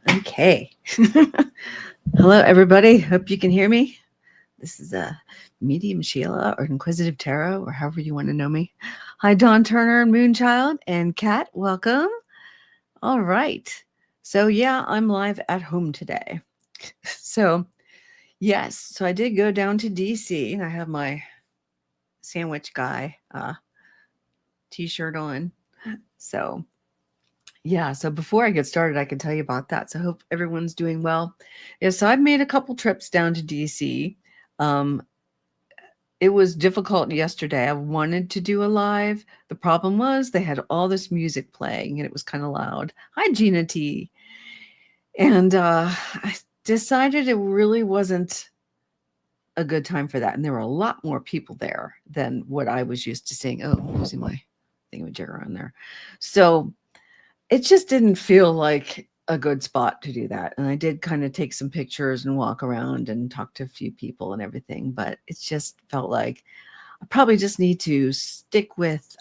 Okay. Hello, everybody. Hope you can hear me. This is Medium Sheilah or Inquisitive Tarot or however you want to know me. Hi, Dawn Turner and Moonchild and Kat. Welcome. All right. So, yeah, I'm live at home today. So, yes. So I did go down to DC and I have my sandwich guy t-shirt on. So, yeah, so before I get started, I can tell you about that. So I hope everyone's doing well. Yeah, so I've made a couple trips down to DC. It was difficult yesterday. I wanted to do a live. The problem was they had all this music playing and it was kind of loud. Hi, Gina T. And I decided it really wasn't a good time for that. And there were a lot more people there than what I was used to seeing. Oh, I'm losing my thingamajigger on there. So it just didn't feel like a good spot to do that. And I did kind of take some pictures and walk around and talk to a few people and everything, but it just felt like I probably just need to stick with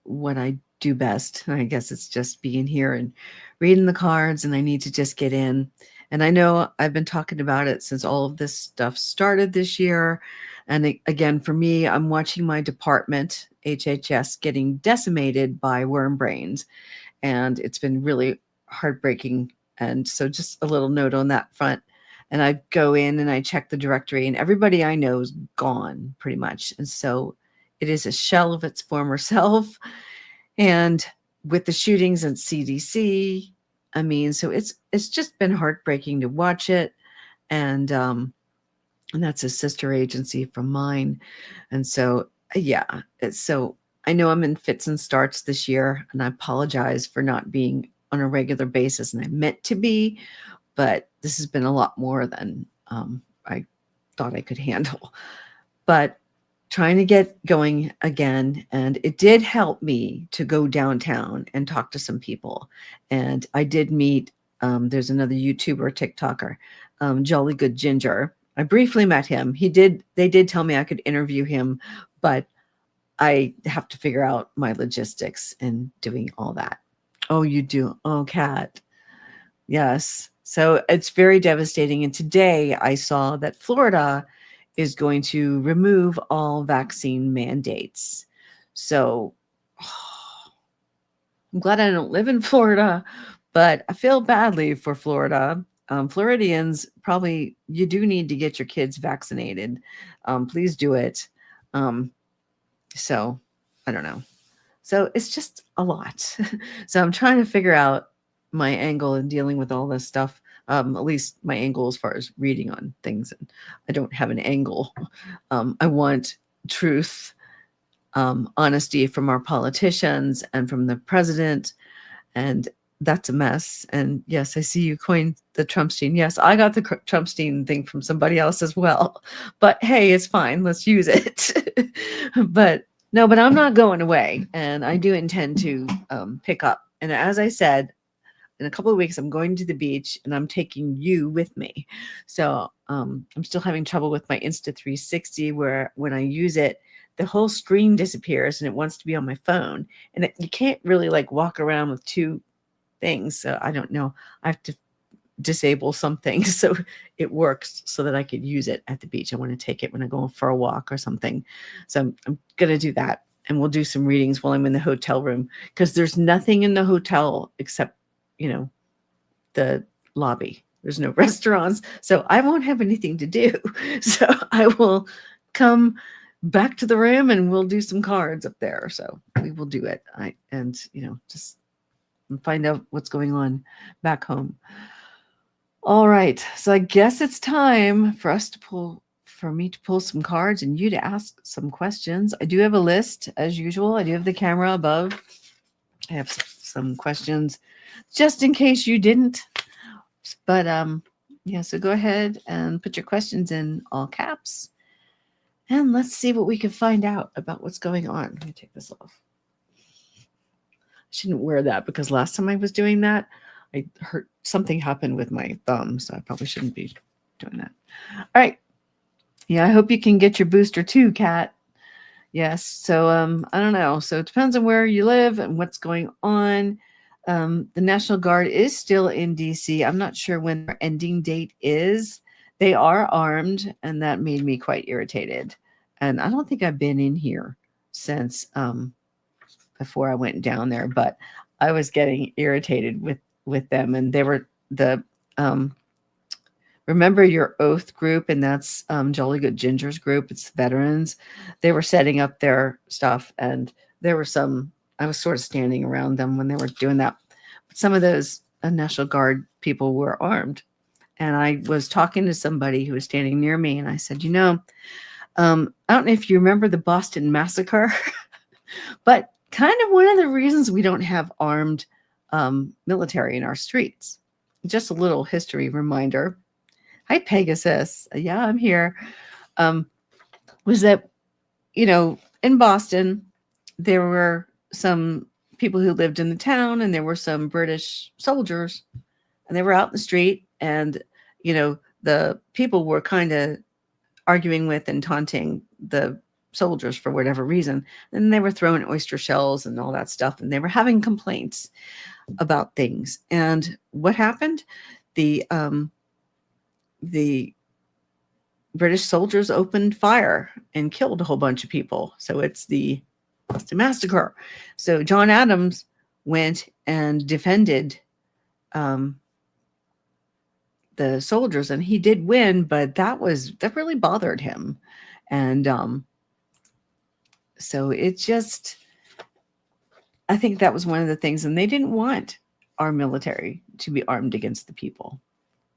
what I do best. I guess it's just being here and reading the cards, and I need to just get in. And I know I've been talking about it since all of this stuff started this year. And again, for me, I'm watching my department, HHS, getting decimated by worm brains. And it's been really heartbreaking. And so just a little note on that front. And I go in and I check the directory, and everybody I know is gone pretty much. And so it is a shell of its former self. And with the shootings at CDC, I mean, so it's just been heartbreaking to watch it. And that's a sister agency from mine. And so, yeah, so I know I'm in fits and starts this year, and I apologize for not being on a regular basis, and I meant to be, but this has been a lot more than I thought I could handle. But trying to get going again, and it did help me to go downtown and talk to some people. And I did meet, there's another YouTuber, TikToker, Jolly Good Ginger. I briefly met him. They did tell me I could interview him, but I have to figure out my logistics and doing all that. Oh, you do? Oh, Kat. Yes. So it's very devastating. And today I saw that Florida is going to remove all vaccine mandates. So I'm glad I don't live in Florida, but I feel badly for Florida. Floridians, probably you do need to get your kids vaccinated. Please do it. So I don't know. So it's just a lot. So I'm trying to figure out my angle in dealing with all this stuff. At least my angle as far as reading on things. And I don't have an angle. I want truth, honesty from our politicians and from the president. And that's a mess. And yes, I see you coined the Trumpstein. Yes, I got the Trumpstein thing from somebody else as well. But hey, it's fine. Let's use it. But no, but I'm not going away. And I do intend to pick up. And as I said, in a couple of weeks, I'm going to the beach and I'm taking you with me. So I'm still having trouble with my Insta360, where when I use it, the whole screen disappears and it wants to be on my phone. And you can't really like walk around with two things. So I don't know. I have to disable something so it works so that I could use it at the beach. I want to take it when I go for a walk or something. So I'm going to do that. And we'll do some readings while I'm in the hotel room, because there's nothing in the hotel except, the lobby. There's no restaurants. So I won't have anything to do. So I will come back to the room and we'll do some cards up there. So we will do it. Just find out what's going on back home. All right. So I guess it's time for me to pull some cards and you to ask some questions. I do have a list as usual. I do have the camera above. I have some questions just in case you didn't. But so go ahead and put your questions in all caps. And let's see what we can find out about what's going on. Let me take this off. I shouldn't wear that because last time I was doing that, I hurt something happened with my thumb. So I probably shouldn't be doing that. All right. Yeah, I hope you can get your booster too, Kat. Yes. So I don't know. So it depends on where you live and what's going on. The National Guard is still in DC. I'm not sure when their ending date is. They are armed, and that made me quite irritated. And I don't think I've been in here since before I went down there, but I was getting irritated with them, and they were the Remember Your Oath group, and that's Jolly Good Ginger's group. It's the veterans. They were setting up their stuff, and there were some. I was sort of standing around them when they were doing that. But some of those National Guard people were armed, and I was talking to somebody who was standing near me, and I said, I don't know if you remember the Boston Massacre, but kind of one of the reasons we don't have armed military in our streets. Just a little history reminder. Hi, Pegasus. Yeah, I'm here. Was that, in Boston, there were some people who lived in the town, and there were some British soldiers, and they were out in the street, and, the people were kind of arguing with and taunting the soldiers for whatever reason. And they were throwing oyster shells and all that stuff, and they were having complaints about things. And what happened? The British soldiers opened fire and killed a whole bunch of people. So it's the Boston Massacre. So John Adams went and defended the soldiers, and he did win, but that really bothered him. And so it just, I think that was one of the things, and they didn't want our military to be armed against the people,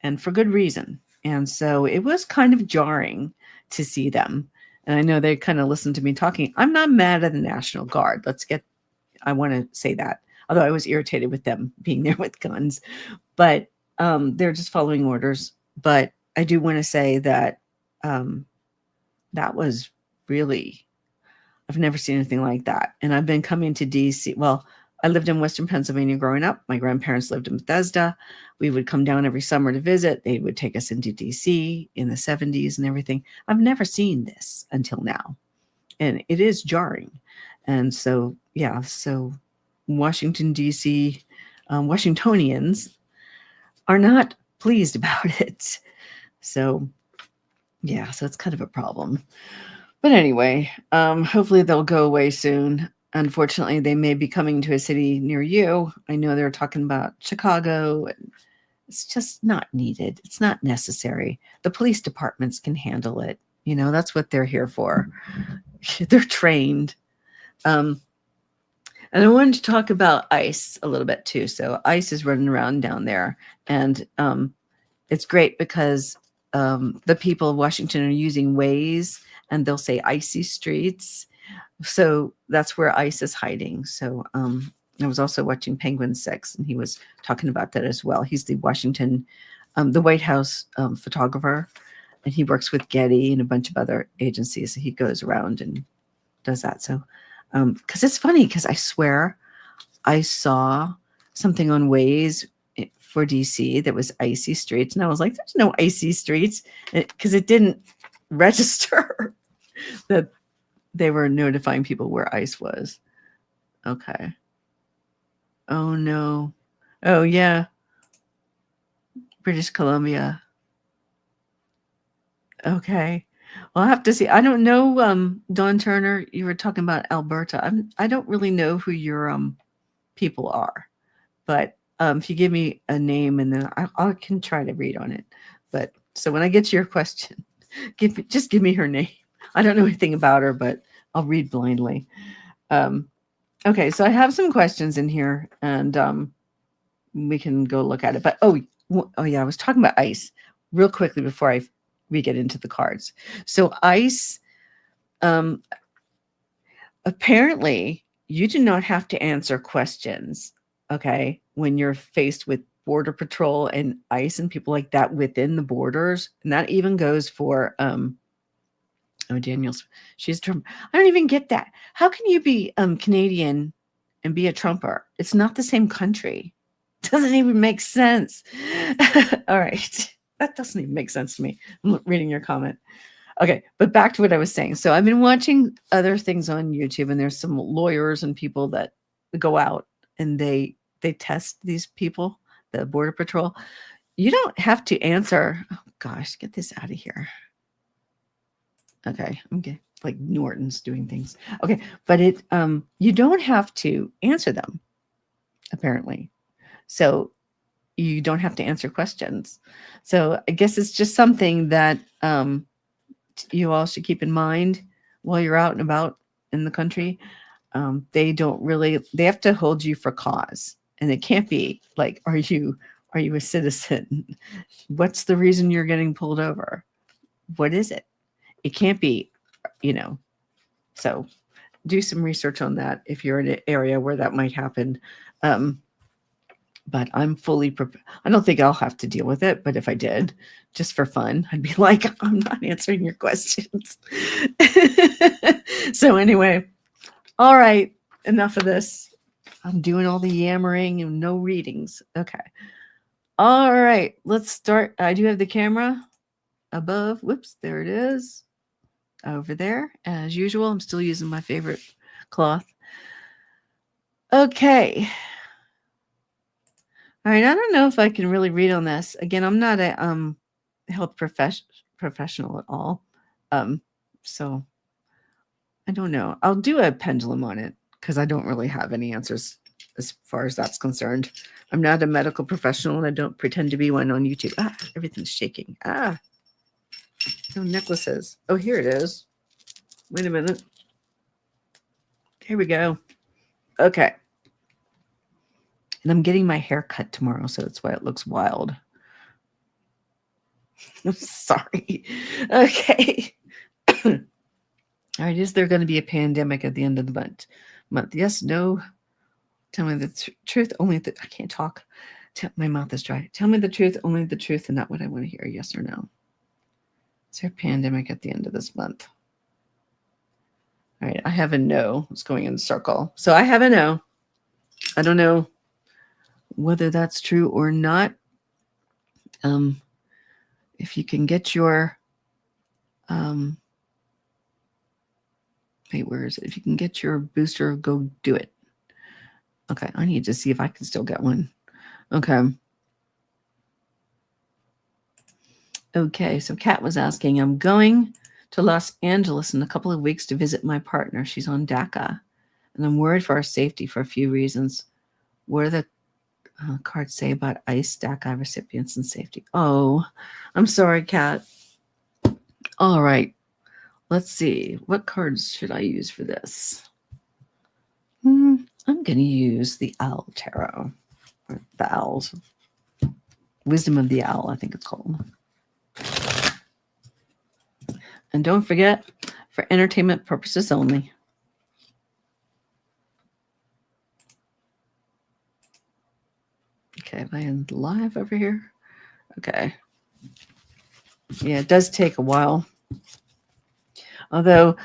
and for good reason. And so it was kind of jarring to see them. And I know they kind of listened to me talking. I'm not mad at the National Guard. I want to say that, although I was irritated with them being there with guns, but they're just following orders. But I do want to say that that was really, I've never seen anything like that. And I've been coming to DC. Well, I lived in Western Pennsylvania growing up. My grandparents lived in Bethesda. We would come down every summer to visit. They would take us into DC in the 70s and everything. I've never seen this until now. And it is jarring. And so, yeah, so Washington, DC, Washingtonians are not pleased about it. So, yeah, so it's kind of a problem. But anyway, hopefully they'll go away soon. Unfortunately, they may be coming to a city near you. I know they're talking about Chicago. And it's just not needed. It's not necessary. The police departments can handle it. That's what they're here for. They're trained. And I wanted to talk about ICE a little bit too. So ICE is running around down there, and it's great because the people of Washington are using Waze, and they'll say icy streets. So that's where ICE is hiding. So I was also watching Penguin 6, and he was talking about that as well. He's the the White House photographer, and he works with Getty and a bunch of other agencies. So he goes around and does that. So, because it's funny, because I swear I saw something on Waze for DC that was icy streets, and I was like, there's no icy streets, because it didn't register that they were notifying people where ICE was. Okay. Oh, no. Oh, yeah. British Columbia. Okay. Well, I'll have to see. I don't know, Dawn Turner, you were talking about Alberta. I don't really know who your people are. But if you give me a name, and then I can try to read on it. But so when I get to your question, just give me her name. I don't know anything about her, but I'll read blindly. Okay, so I have some questions in here, and we can go look at it. But oh yeah, I was talking about ICE real quickly before we get into the cards. So ICE, apparently, you do not have to answer questions. Okay, when you're faced with Border Patrol and ICE and people like that within the borders, and that even goes for Daniels. She's Trump. I don't even get that. How can you be Canadian and be a Trumper? It's not the same country. Doesn't even make sense. All right. That doesn't even make sense to me. I'm reading your comment. Okay, but back to what I was saying. So I've been watching other things on YouTube, and there's some lawyers and people that go out and they they test these people, the Border Patrol. You don't have to answer. Oh gosh, get this out of here. Okay, I'm getting like Norton's doing things. Okay, but you don't have to answer them, apparently. So you don't have to answer questions. So I guess it's just something that you all should keep in mind while you're out and about in the country. They have to hold you for cause, and it can't be like, are you a citizen? What's the reason you're getting pulled over? What is it? It can't be, so do some research on that if you're in an area where that might happen. But I'm fully prepared. I don't think I'll have to deal with it, but if I did, just for fun, I'd be like, I'm not answering your questions. So anyway, all right, enough of this. I'm doing all the yammering and no readings. Okay. All right, let's start. I do have the camera above. Whoops, there it is. Over there, as usual. I'm still using my favorite cloth. Okay. All right, I don't know if I can really read on this. Again, I'm not a health professional at all. So I don't know. I'll do a pendulum on it because I don't really have any answers as far as that's concerned. I'm not a medical professional and I don't pretend to be one on YouTube. Everything's shaking. No necklaces. Oh, here it is. Wait a minute. Here we go. Okay. And I'm getting my hair cut tomorrow, so that's why it looks wild. I'm sorry. Okay. All right. Is there going to be a pandemic at the end of the month? Yes, no. Tell me the truth. I can't talk. My mouth is dry. Tell me the truth, only the truth, and not what I want to hear. Yes or no? Is there a pandemic at the end of this month? All right. I have a no. It's going in a circle. So I have a no. I don't know whether that's true or not. If you can get your where is it? If you can get your booster, go do it. Okay, I need to see if I can still get one. Okay, so Kat was asking, I'm going to Los Angeles in a couple of weeks to visit my partner. She's on DACA, and I'm worried for our safety for a few reasons. What do the cards say about ICE, DACA recipients, and safety? Oh, I'm sorry, Kat. All right, let's see. What cards should I use for this? I'm going to use the Owl Tarot, or the Owls. Wisdom of the Owl, I think it's called. And don't forget, for entertainment purposes only. Okay, am I in live over here? Okay. Yeah, it does take a while. Although,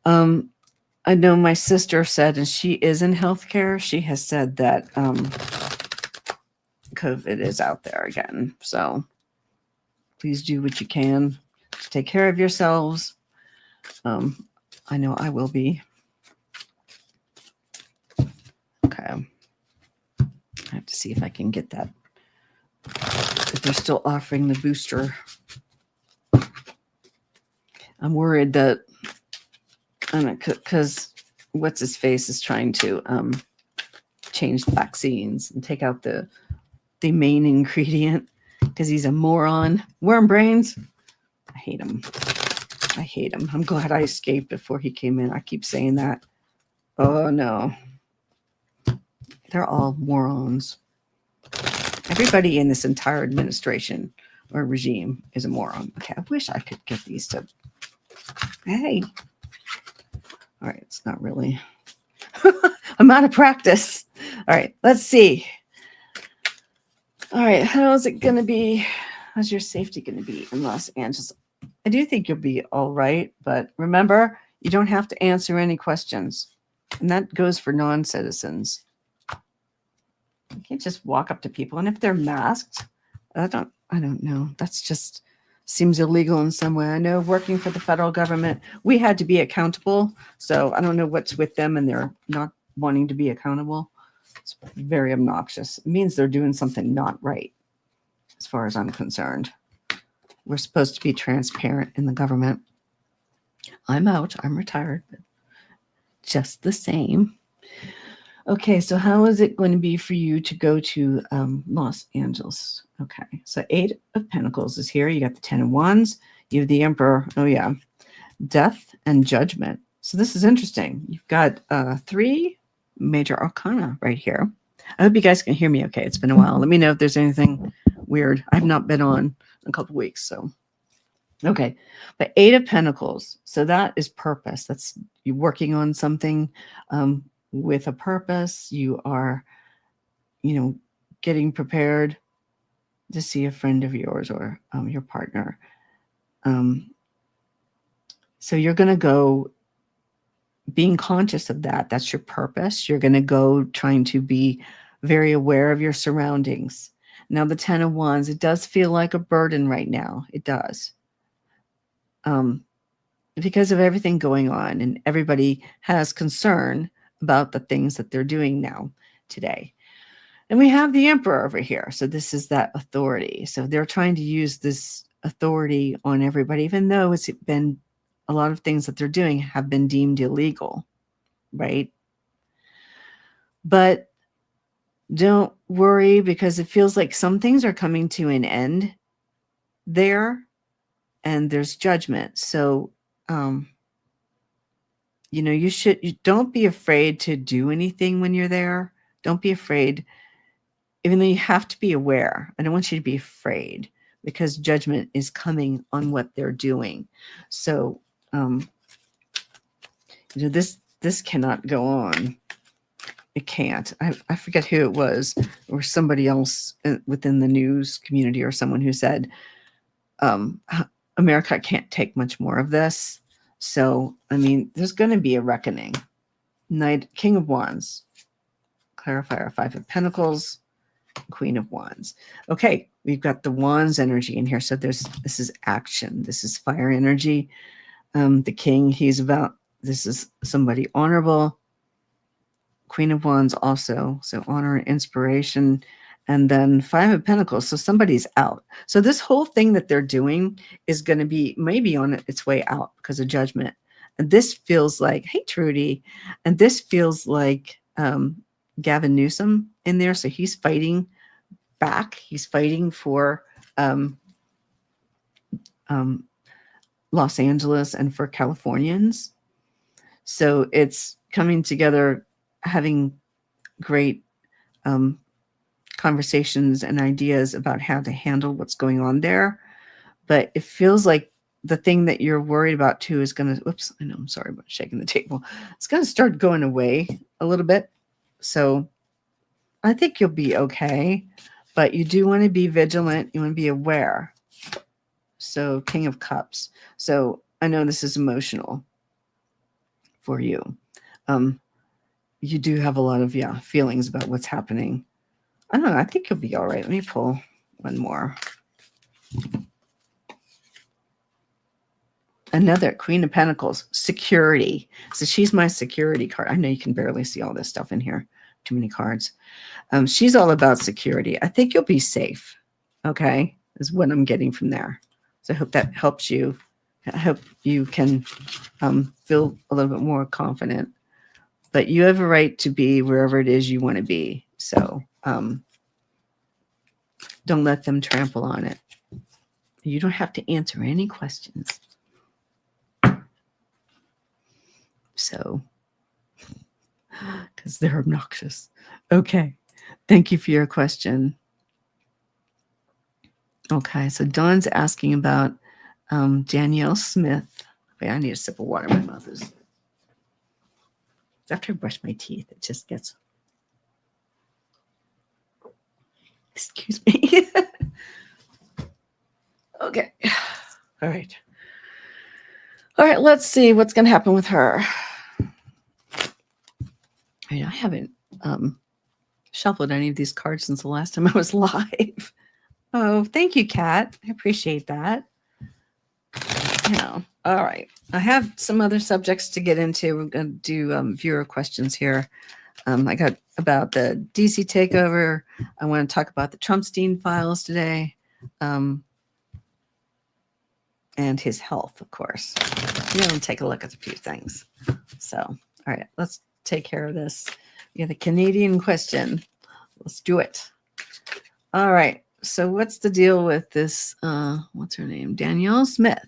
I know my sister said, and she is in healthcare, she has said that COVID is out there again. So please do what you can to take care of yourselves. I know I will be. Okay. I have to see if I can get that. If they're still offering the booster. I'm worried that, because what's his face is trying to change the vaccines and take out the main ingredient because he's a moron. Worm brains. I hate him. I'm glad I escaped before he came in. I keep saying that. Oh no. They're all morons. Everybody in this entire administration or regime is a moron. Okay, I wish I could get these to. Hey. All right, it's not really. I'm out of practice. All right, let's see. All right, how's it going to be? How's your safety going to be in Los Angeles? I do think you'll be all right, but remember, you don't have to answer any questions. And that goes for non-citizens. You can't just walk up to people. And if they're masked, I don't know. That's just seems illegal in some way. I know working for the federal government, we had to be accountable. So I don't know what's with them and they're not wanting to be accountable. It's very obnoxious. It means they're doing something not right, as far as I'm concerned. We're supposed to be transparent in the government. I'm out. I'm retired, but just the same. Okay, so how is it going to be for you to go to Los Angeles? Okay, so 8 of Pentacles is here. You got the 10 of Wands. You have the Emperor. Oh, yeah. Death and Judgment. So this is interesting. You've got 3 major arcana right here. I hope you guys can hear me okay. It's been a while. Let me know if there's anything weird. I've not been on in a couple weeks, so. Okay, but 8 of Pentacles. So that is purpose. That's you working on something with a purpose. You are, getting prepared to see a friend of yours or your partner. So you're going to go being conscious of that. That's your purpose. You're going to go trying to be very aware of your surroundings. Now, the 10 of Wands, it does feel like a burden right now. It does. Because of everything going on, and everybody has concern about the things that they're doing now today. And we have the Emperor over here. So this is that authority. So they're trying to use this authority on everybody, even though it's been a lot of things that they're doing have been deemed illegal, right? But don't worry, because it feels like some things are coming to an end there, and there's judgment. So, you don't be afraid to do anything when you're there. Don't be afraid, even though you have to be aware. I don't want you to be afraid, because judgment is coming on what they're doing. So, this cannot go on. It can't. I forget who it was, or somebody else within the news community, or someone who said, America can't take much more of this. So, there's going to be a reckoning. King of Wands, clarifier, 5 of Pentacles, Queen of Wands. Okay, we've got the Wands energy in here. So this is action. This is fire energy. The King, this is somebody honorable. Queen of Wands also, so honor and inspiration. And then 5 of Pentacles, so somebody's out. So this whole thing that they're doing is going to be maybe on its way out because of judgment. And this feels like, hey, Trudy, and this feels like Gavin Newsom in there. So he's fighting back. He's fighting for Los Angeles and for Californians. So it's coming together, having great conversations and ideas about how to handle what's going on there. But it feels like the thing that you're worried about too is going to, oops, I know, I'm sorry about shaking the table. It's going to start going away a little bit. So I think you'll be okay, but you do want to be vigilant. You want to be aware. So King of Cups. So I know this is emotional for you. You do have a lot of, feelings about what's happening. I don't know. I think you'll be all right. Let me pull one more. Another Queen of Pentacles, security. So she's my security card. I know you can barely see all this stuff in here. Too many cards. She's all about security. I think you'll be safe. Okay, is what I'm getting from there. So I hope that helps you. I hope you can feel a little bit more confident. But you have a right to be wherever it is you want to be. So don't let them trample on it. You don't have to answer any questions. So, because they're obnoxious. Okay. Thank you for your question. Okay. So Dawn's asking about Danielle Smith. Wait, I need a sip of water. My mouth is... After I brush my teeth, it just gets... Excuse me. Okay. All right. All right, let's see what's going to happen with her. I haven't shuffled any of these cards since the last time I was live. Oh, thank you, Kat. I appreciate that. All right. I have some other subjects to get into. We're going to do viewer questions here. I got about the DC takeover. I want to talk about the Trumpstein Files today, and his health, of course. We're going to take a look at a few things. So, all right, let's take care of this. We got a Canadian question. Let's do it. All right. So, what's the deal with this? What's her name? Danielle Smith.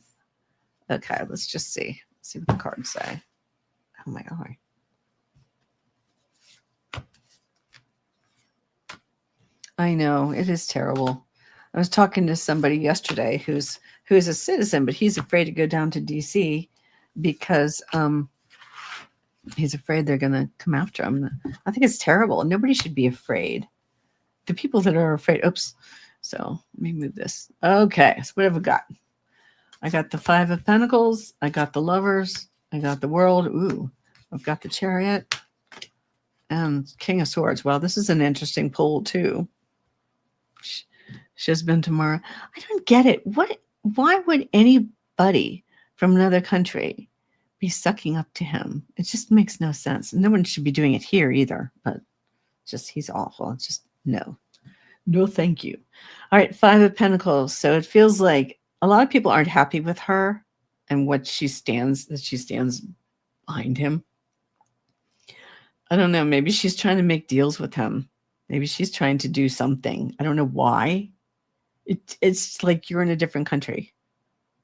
Okay, let's just see. Let's see what the cards say. Oh my God. I know, it is terrible. I was talking to somebody yesterday who's a citizen, but he's afraid to go down to DC because he's afraid they're going to come after him. I think it's terrible. Nobody should be afraid. The people that are afraid. Oops. So let me move this. Okay. So what have I got? I got the Five of Pentacles. I got the Lovers. I got the World. Ooh, I've got the Chariot and King of Swords. Well, this is an interesting pull too. She's been tomorrow. I don't get it. Why would anybody from another country be sucking up to him? It just makes no sense. No one should be doing it here either, but just he's awful. It's just no, thank you. All right. Five of Pentacles. So it feels like a lot of people aren't happy with her and that she stands behind him. I don't know. Maybe she's trying to make deals with him. Maybe she's trying to do something. I don't know why. It's like you're in a different country.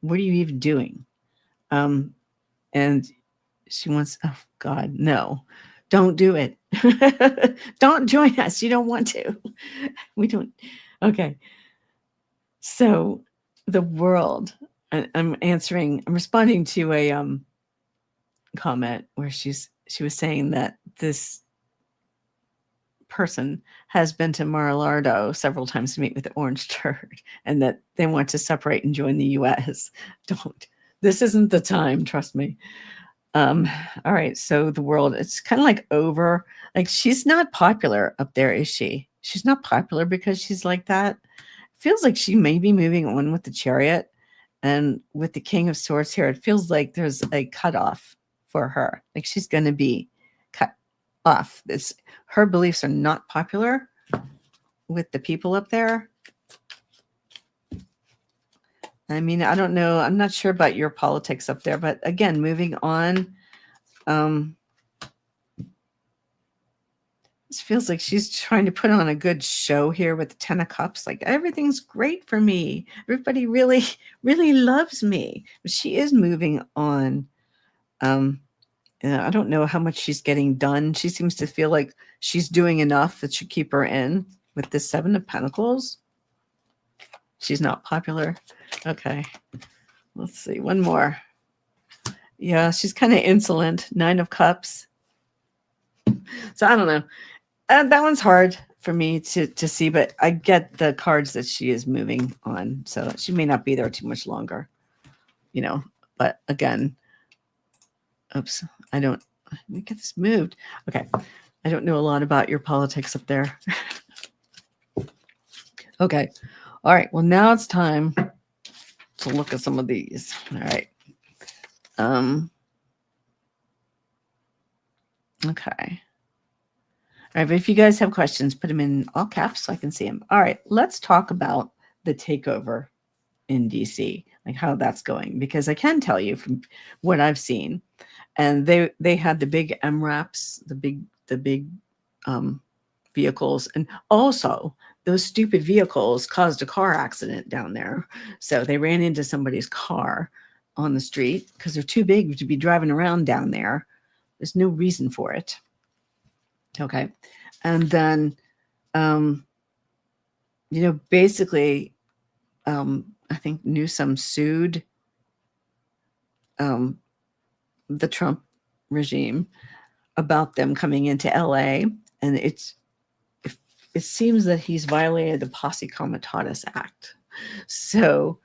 What are you even doing? And she wants, oh God, no, don't do it. Don't join us. You don't want to. We don't. Okay. So the World, I'm responding to a comment where she was saying that this person has been to Mar-a-Lago several times to meet with the Orange Turd and that they want to separate and join the U.S. Don't. This isn't the time, trust me. All right, so the World, it's kind of like over. Like she's not popular up there, is she? She's not popular because she's like that. Feels like she may be moving on with the Chariot and with the King of Swords here. It feels like there's a cutoff for her. Like she's going to be cut off. Her beliefs are not popular with the people up there. I mean, I don't know. I'm not sure about your politics up there, but again, moving on. This feels like she's trying to put on a good show here with the Ten of Cups. Like everything's great for me. Everybody really, really loves me. But she is moving on. I don't know how much she's getting done. She seems to feel like she's doing enough that should keep her in with the Seven of Pentacles. She's not popular. Okay. Let's see. One more. Yeah, she's kind of insolent. Nine of Cups. So I don't know. That one's hard for me to see, but I get the cards that she is moving on. So she may not be there too much longer, but again, oops, let me get this moved. Okay. I don't know a lot about your politics up there. Okay. All right. Well, now it's time to look at some of these. All right. Okay. All right, but if you guys have questions, put them in all caps so I can see them. All right, let's talk about the takeover in DC, like how that's going, because I can tell you from what I've seen, and they had the big MRAPs, the big vehicles, and also those stupid vehicles caused a car accident down there. So they ran into somebody's car on the street because they're too big to be driving around down there. There's no reason for it. Okay. And then, basically, I think Newsom sued the Trump regime about them coming into LA. And it seems that he's violated the Posse Comitatus Act. So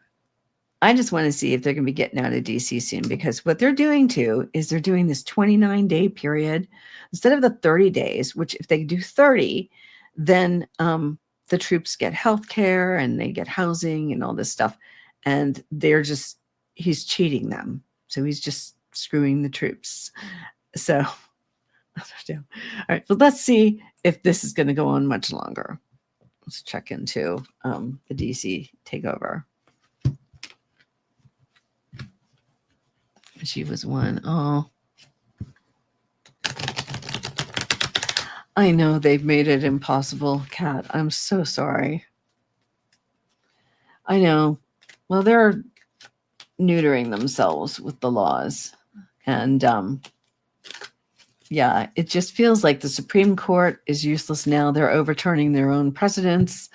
I just want to see if they're going to be getting out of DC soon, because what they're doing too is they're doing this 29-day period instead of the 30 days, which if they do 30, then the troops get health care and they get housing and all this stuff. And he's cheating them. So he's just screwing the troops. So All right, so let's see if this is going to go on much longer. Let's check into the DC takeover. She was one. Oh, I know they've made it impossible, Kat. I'm so sorry. I know. Well, they're neutering themselves with the laws. And yeah, it just feels like the Supreme Court is useless now. They're overturning their own precedents.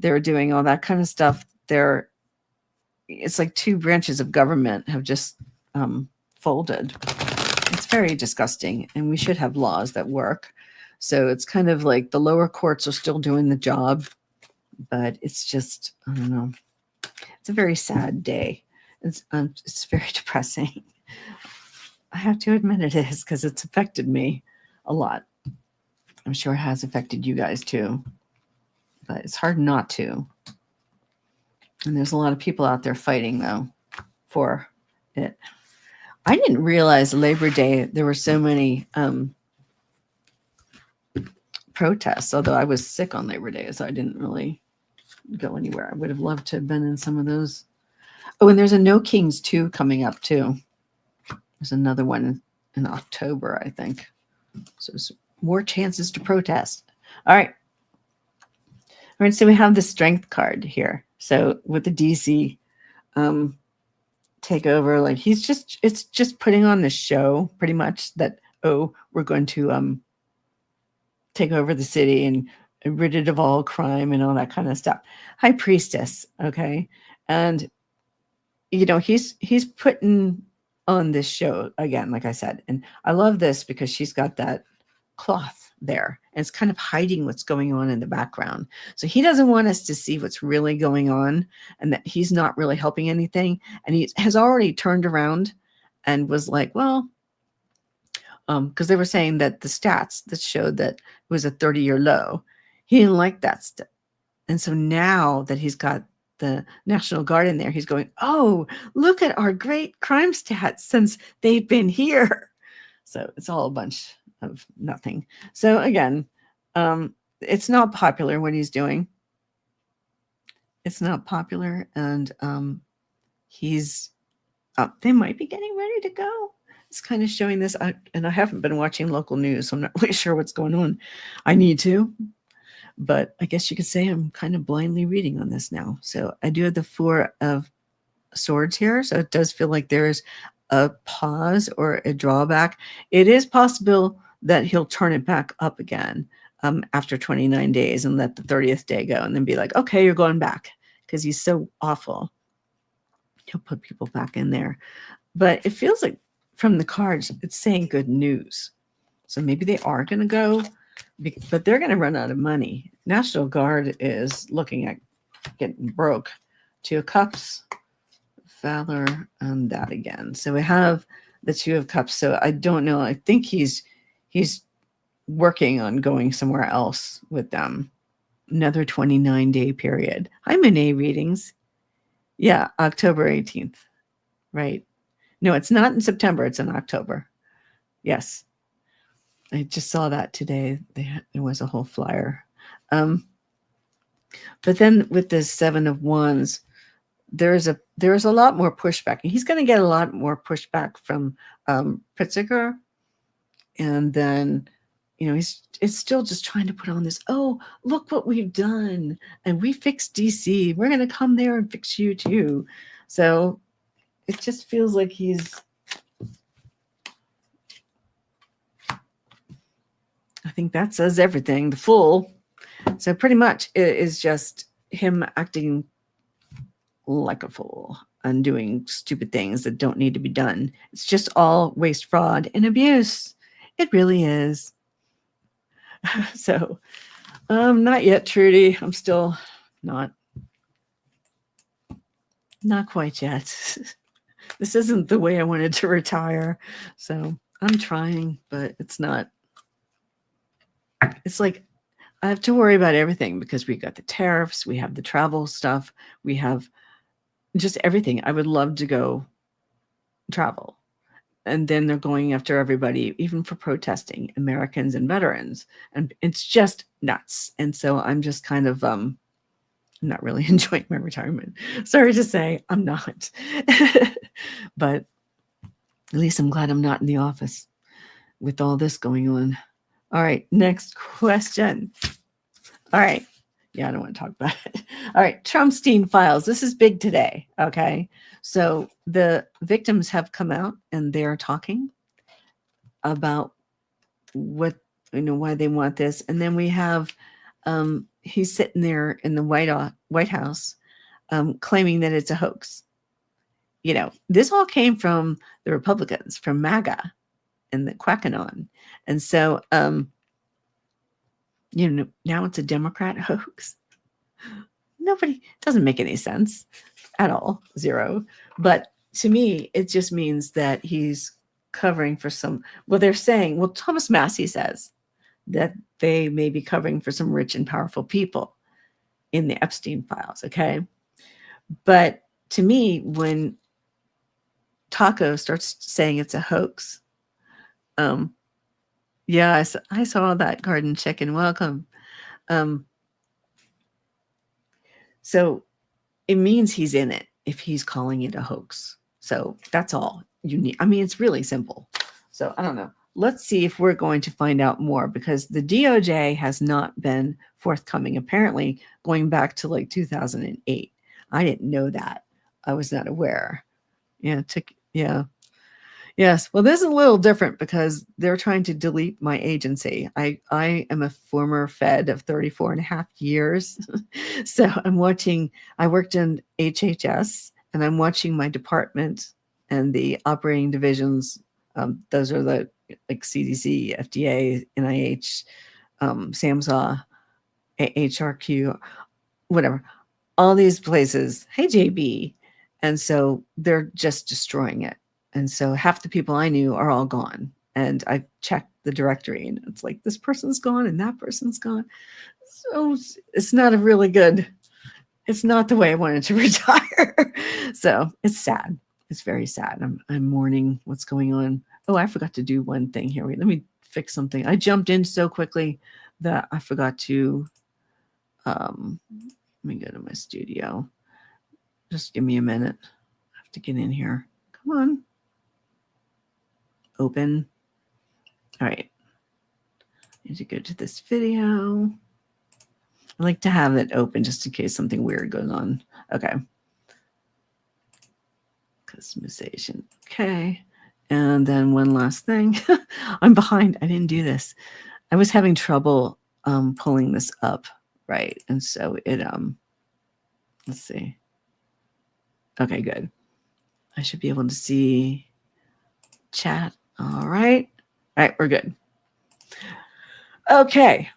They're doing all that kind of stuff. It's like two branches of government have just folded. It's very disgusting, and we should have laws that work. So it's kind of like the lower courts are still doing the job, but it's just, I don't know. It's a very sad day. It's very depressing. I have to admit it is, because it's affected me a lot. I'm sure it has affected you guys too, but it's hard not to. And there's a lot of people out there fighting, though, for it. I didn't realize Labor Day there were so many protests, although I was sick on Labor Day, so I didn't really go anywhere. I would have loved to have been in some of those. Oh, and there's a No Kings 2 coming up, too. There's another one in October, I think. So more chances to protest. All right. All right, so we have the strength card here. So with the DC takeover, like it's just putting on the show pretty much that, oh, we're going to take over the city and rid it of all crime and all that kind of stuff. High Priestess, okay? And, he's putting on this show again, like I said. And I love this because she's got that cloth there. And it's kind of hiding what's going on in the background. So he doesn't want us to see what's really going on and that he's not really helping anything. And he has already turned around and was like, well, because they were saying that the stats that showed that it was a 30-year low, he didn't like that. And so now that he's got the National Guard in there, he's going, oh, look at our great crime stats since they've been here. So it's all a bunch of nothing. So again, it's not popular what he's doing. It's not popular, and they might be getting ready to go. It's kind of showing this, and I haven't been watching local news, so I'm not really sure what's going on. I need to, but I guess you could say I'm kind of blindly reading on this now. So I do have the 4 of Swords here, so it does feel like there's a pause or a drawback. It is possible that he'll turn it back up again after 29 days and let the 30th day go and then be like, okay, you're going back, because he's so awful. He'll put people back in there. But it feels like from the cards, it's saying good news. So maybe they are going to go, but they're going to run out of money. National Guard is looking at getting broke. 2 of Cups, Valor, and that again. So we have the 2 of Cups. So I don't know. I think he's working on going somewhere else with them. Another 29-day period. Hi, Monet readings. Yeah, October 18th. Right. No, it's not in September. It's in October. Yes. I just saw that today. There was a whole flyer. But then with the 7 of Wands, there's a lot more pushback. He's going to get a lot more pushback from Pritzker. And then, it's still just trying to put on this, oh, look what we've done. And we fixed DC. We're going to come there and fix you too. So it just feels like I think that says everything. The Fool. So pretty much it is just him acting like a fool and doing stupid things that don't need to be done. It's just all waste, fraud, and abuse. It really is. So, not yet, Trudy. I'm still not quite yet. This isn't the way I wanted to retire. So I'm trying, but it's not. It's like I have to worry about everything because we got the tariffs, we have the travel stuff, we have just everything. I would love to go travel. and then they're going after everybody, even for protesting, Americans and veterans. And it's just nuts. And so I'm just kind of not really enjoying my retirement. Sorry to say, I'm not. But at least I'm glad I'm not in the office with all this going on. All right, next question. All right. Yeah, I don't want to talk about it. All right, Trumpstein Files. This is big today. Okay. So the victims have come out and they're talking about what, why they want this. And then we have he's sitting there in the White House claiming that it's a hoax. This all came from the Republicans, from MAGA and the QAnon. And so, now it's a Democrat hoax. Nobody, doesn't make any sense at all. Zero. But to me, it just means that he's covering for they're saying, Thomas Massey says that they may be covering for some rich and powerful people in the Epstein files. Okay. But to me, when Taco starts saying it's a hoax, yeah, I saw that garden chicken. Welcome. So it means he's in it if he's calling it a hoax. So that's all you need. I mean, it's really simple. So I don't know. Let's see if we're going to find out more, because the DOJ has not been forthcoming, apparently going back to like 2008. I didn't know that. I was not aware. Yeah. Yes. Well, this is a little different because they're trying to delete my agency. I am a former Fed of 34 and a half years. So I worked in HHS, and I'm watching my department and the operating divisions. Those are the like CDC, FDA, NIH, SAMHSA, HRQ, whatever, all these places. Hey, JB. And so they're just destroying it. And so half the people I knew are all gone. And I checked the directory and it's like, this person's gone and that person's gone. So it's not it's not the way I wanted to retire. So it's sad. It's very sad. I'm mourning what's going on. Oh, I forgot to do one thing here. Wait, let me fix something. I jumped in so quickly that I forgot to, let me go to my studio. Just give me a minute. I have to get in here. Come on. Open. All right. I need to go to this video. I like to have it open just in case something weird goes on. Okay. Customization. Okay. And then one last thing. I'm behind. I didn't do this. I was having trouble pulling this up. Right. And so it, let's see. Okay, good. I should be able to see chat. All right. All right, we're good. Okay.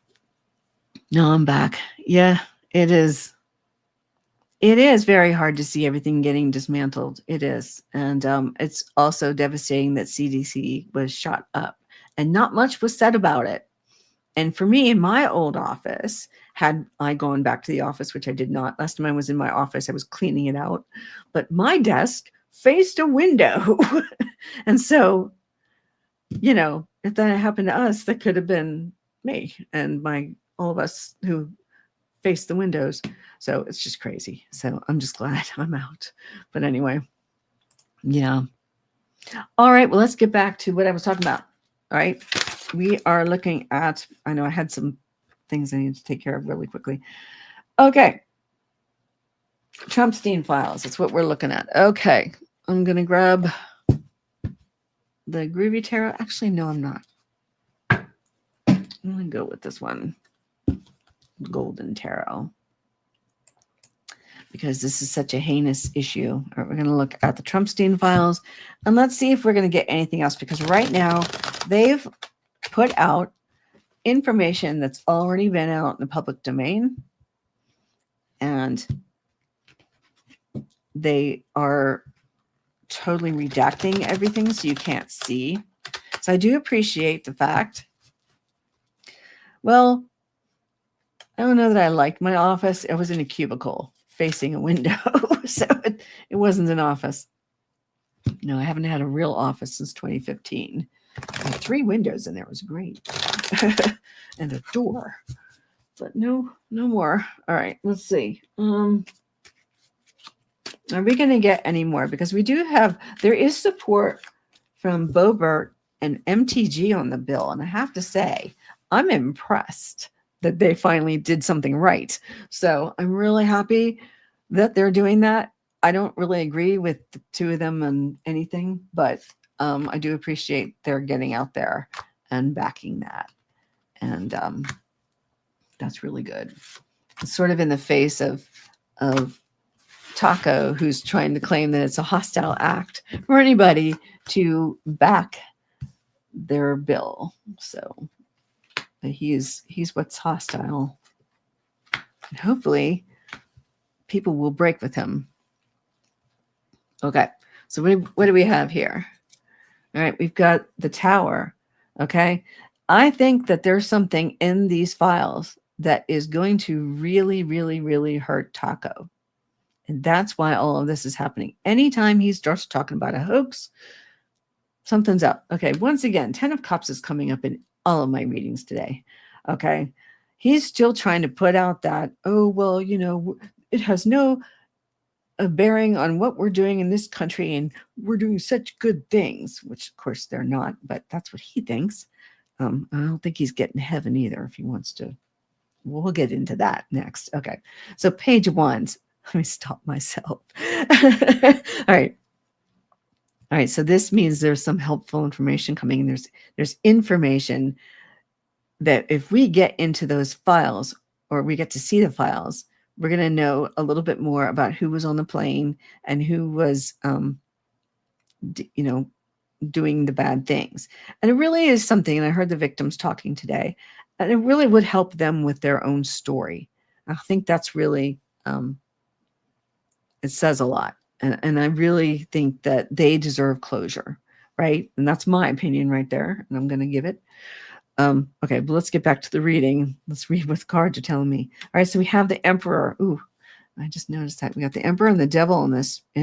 No, I'm back. Yeah, it is. It is very hard to see everything getting dismantled. It is. And it's also devastating that CDC was shot up and not much was said about it. And for me, in my old office, had I gone back to the office, which I did not. Last time I was in my office, I was cleaning it out. But my desk faced a window. And so, if that happened to us, that could have been me and all of us who face the windows. So it's just crazy. So I'm just glad I'm out. But anyway, yeah. All right. Well, let's get back to what I was talking about. All right. We are looking at, I know I had some things I need to take care of really quickly. Okay. Trumpstein Files. That's what we're looking at. Okay. I'm going to grab the Groovy Tarot. Actually, no, I'm not. I'm going to go with this one. Golden Tarot, because this is such a heinous issue. All right, we're going to look at the Trumpstein Files, and let's see if we're going to get anything else, because right now they've put out information that's already been out in the public domain, and they are totally redacting everything so you can't see. So I do appreciate the fact. Well, I don't know that I liked my office. I was in a cubicle facing a window, so it wasn't an office. No, I haven't had a real office since 2015. 3 windows in there was great. And a door. But no more. All right, let's see. Are we going to get any more? Because there is support from Bobert and MTG on the bill. And I have to say, I'm impressed that they finally did something right. So I'm really happy that they're doing that. I don't really agree with the two of them on anything, but I do appreciate their getting out there and backing that. And that's really good. It's sort of in the face of Taco, who's trying to claim that it's a hostile act for anybody to back their bill. So he's what's hostile. And hopefully people will break with him. Okay, so what do we have here? All right, we've got the tower. Okay, I think that there's something in these files that is going to really, really, really hurt Taco. And that's why all of this is happening. Anytime he starts talking about a hoax, something's up. Okay, once again, 10 of Cups is coming up in all of my readings today. Okay, he's still trying to put out that, oh, well, it has no bearing on what we're doing in this country, and we're doing such good things, which of course they're not, but that's what he thinks. I don't think he's getting heaven either if he wants to. We'll get into that next. Okay, so page 1. Let me stop myself. All right. So this means there's some helpful information coming. There's information that if we get into those files, or we get to see the files, we're going to know a little bit more about who was on the plane and who was, doing the bad things. And it really is something, and I heard the victims talking today, and it really would help them with their own story. I think that's really, it says a lot. And I really think that they deserve closure, right? And that's my opinion right there, and I'm going to give it. Okay, but let's get back to the reading. Let's read what the cards are telling me. All right, so we have the Emperor. Ooh, I just noticed that we got the Emperor and the Devil in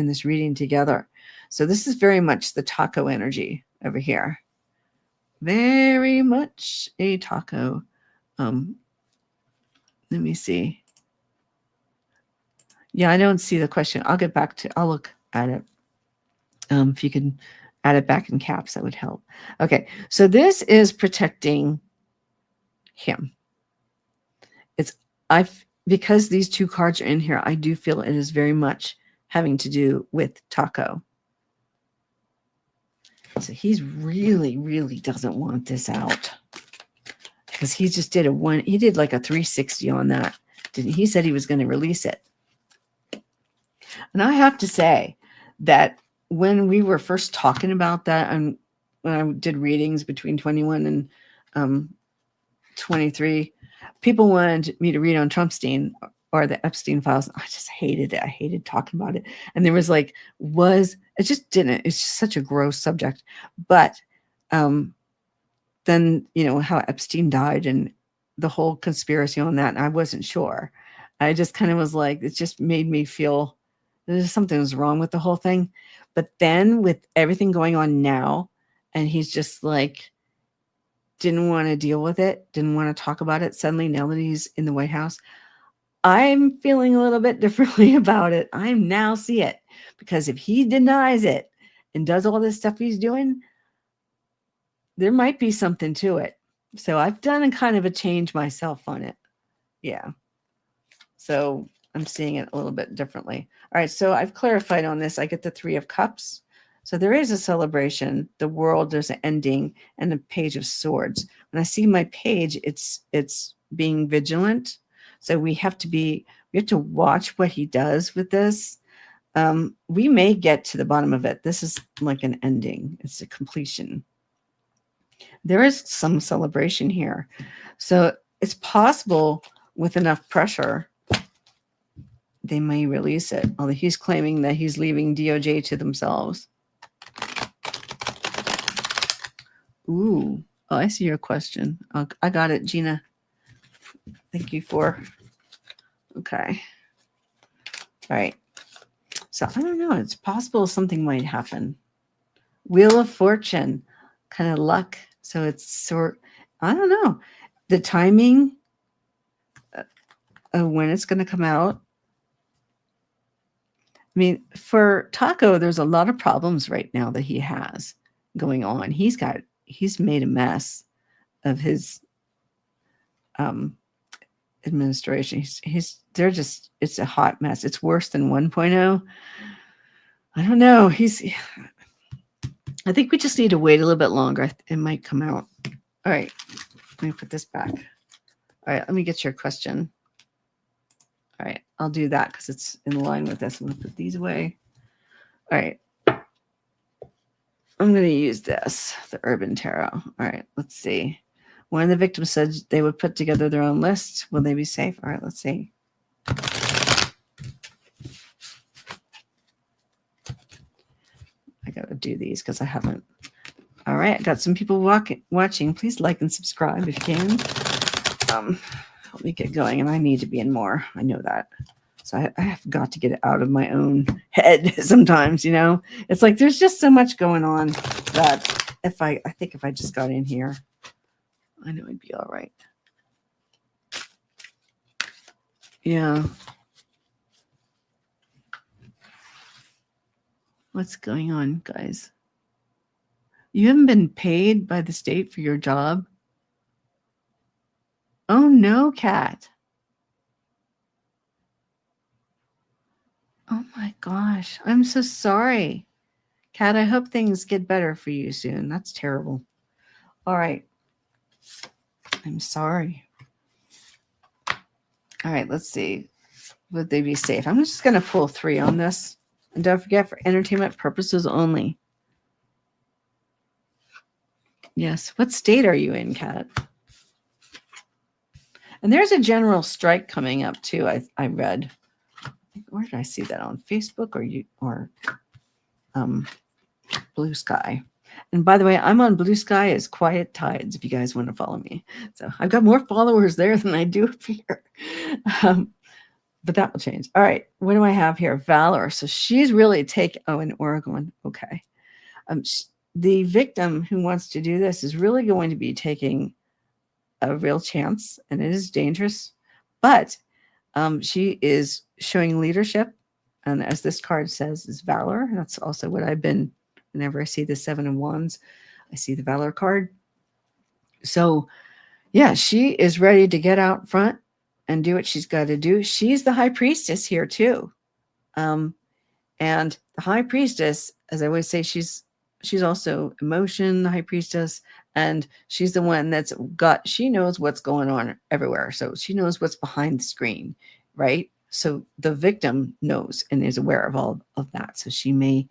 this reading together. So this is very much the Taco energy over here. Very much a Taco. Let me see. Yeah, I don't see the question. I'll look at it. If you can add it back in caps, that would help. Okay, so this is protecting him. Because these two cards are in here, I do feel it is very much having to do with Taco. So he's really, really doesn't want this out, because he just did he did like a 360 on that. He said he was going to release it. And I have to say that when we were first talking about that, and when I did readings between 21 and 23, people wanted me to read on Trumpstein or the Epstein files. I just hated it. I hated talking about it. And there was it just didn't. It's just such a gross subject. But then, how Epstein died and the whole conspiracy on that, and I wasn't sure. I just kind of was like, it just made me feel there's something was wrong with the whole thing. But then with everything going on now, and he's just didn't want to deal with it, didn't want to talk about it. Suddenly, now that he's in the White House, I'm feeling a little bit differently about it. I now see it, because if he denies it and does all this stuff he's doing, there might be something to it. So I've done a kind of a change myself on it. Yeah. So I'm seeing it a little bit differently. All right. So I've clarified on this. I get the 3 of Cups. So there is a celebration, the world, there's an ending, and a Page of Swords. When I see my page, it's being vigilant. So we have to watch what he does with this. We may get to the bottom of it. This is like an ending. It's a completion. There is some celebration here. So it's possible with enough pressure, they may release it. Although he's claiming that he's leaving DOJ to themselves. Ooh, oh, I see your question. I got it, Gina. Thank you for. Okay. All right. So I don't know. It's possible something might happen. Wheel of Fortune, kind of luck. So it's I don't know, the timing of when it's going to come out. I mean, for Taco, there's a lot of problems right now that he has going on. He's made a mess of his um, administration. They're just, it's a hot mess. It's worse than 1.0. I don't know. I think we just need to wait a little bit longer. It might come out. All right. Let me put this back. All right. Let me get your question. All right. I'll do that because it's in line with this. I'm going to put these away. All right. I'm going to use this, the Urban Tarot. All right. Let's see. One of the victims said they would put together their own list. Will they be safe? All right. Let's see. I got to do these because I haven't. All right. I got some people watching. Please like and subscribe if you can. Help me get going. And I need to be in more. I know that. So I have got to get it out of my own head sometimes, you know. It's like there's just so much going on that I think if I just got in here, I know I'd be all right. Yeah. What's going on, guys? You haven't been paid by the state for your job? Oh, no, Kat. Oh, my gosh. I'm so sorry. Kat, I hope things get better for you soon. That's terrible. All right. I'm sorry. All right, let's see. Would they be safe? I'm just going to pull 3 on this. And don't forget, for entertainment purposes only. Yes. What state are you in, Kat? And there's a general strike coming up, too, I read. Where did I see that? On Facebook or Blue Sky? And by the way, I'm on Blue Sky as Quiet Tides if you guys want to follow me. So I've got more followers there than I do up here. But that will change. All right. What do I have here? Valor. So she's really in Oregon. Okay. The victim who wants to do this is really going to be taking a real chance, and it is dangerous. But she is showing leadership. And as this card says, is valor. That's also what I've been, whenever I see the 7 of Wands, I see the valor card. So, yeah, she is ready to get out front and do what she's got to do. She's the high priestess here, too. And the high priestess, as I always say, she's also emotion, the high priestess, and she's the one she knows what's going on everywhere. So she knows what's behind the screen, right? So the victim knows and is aware of all of that. So she may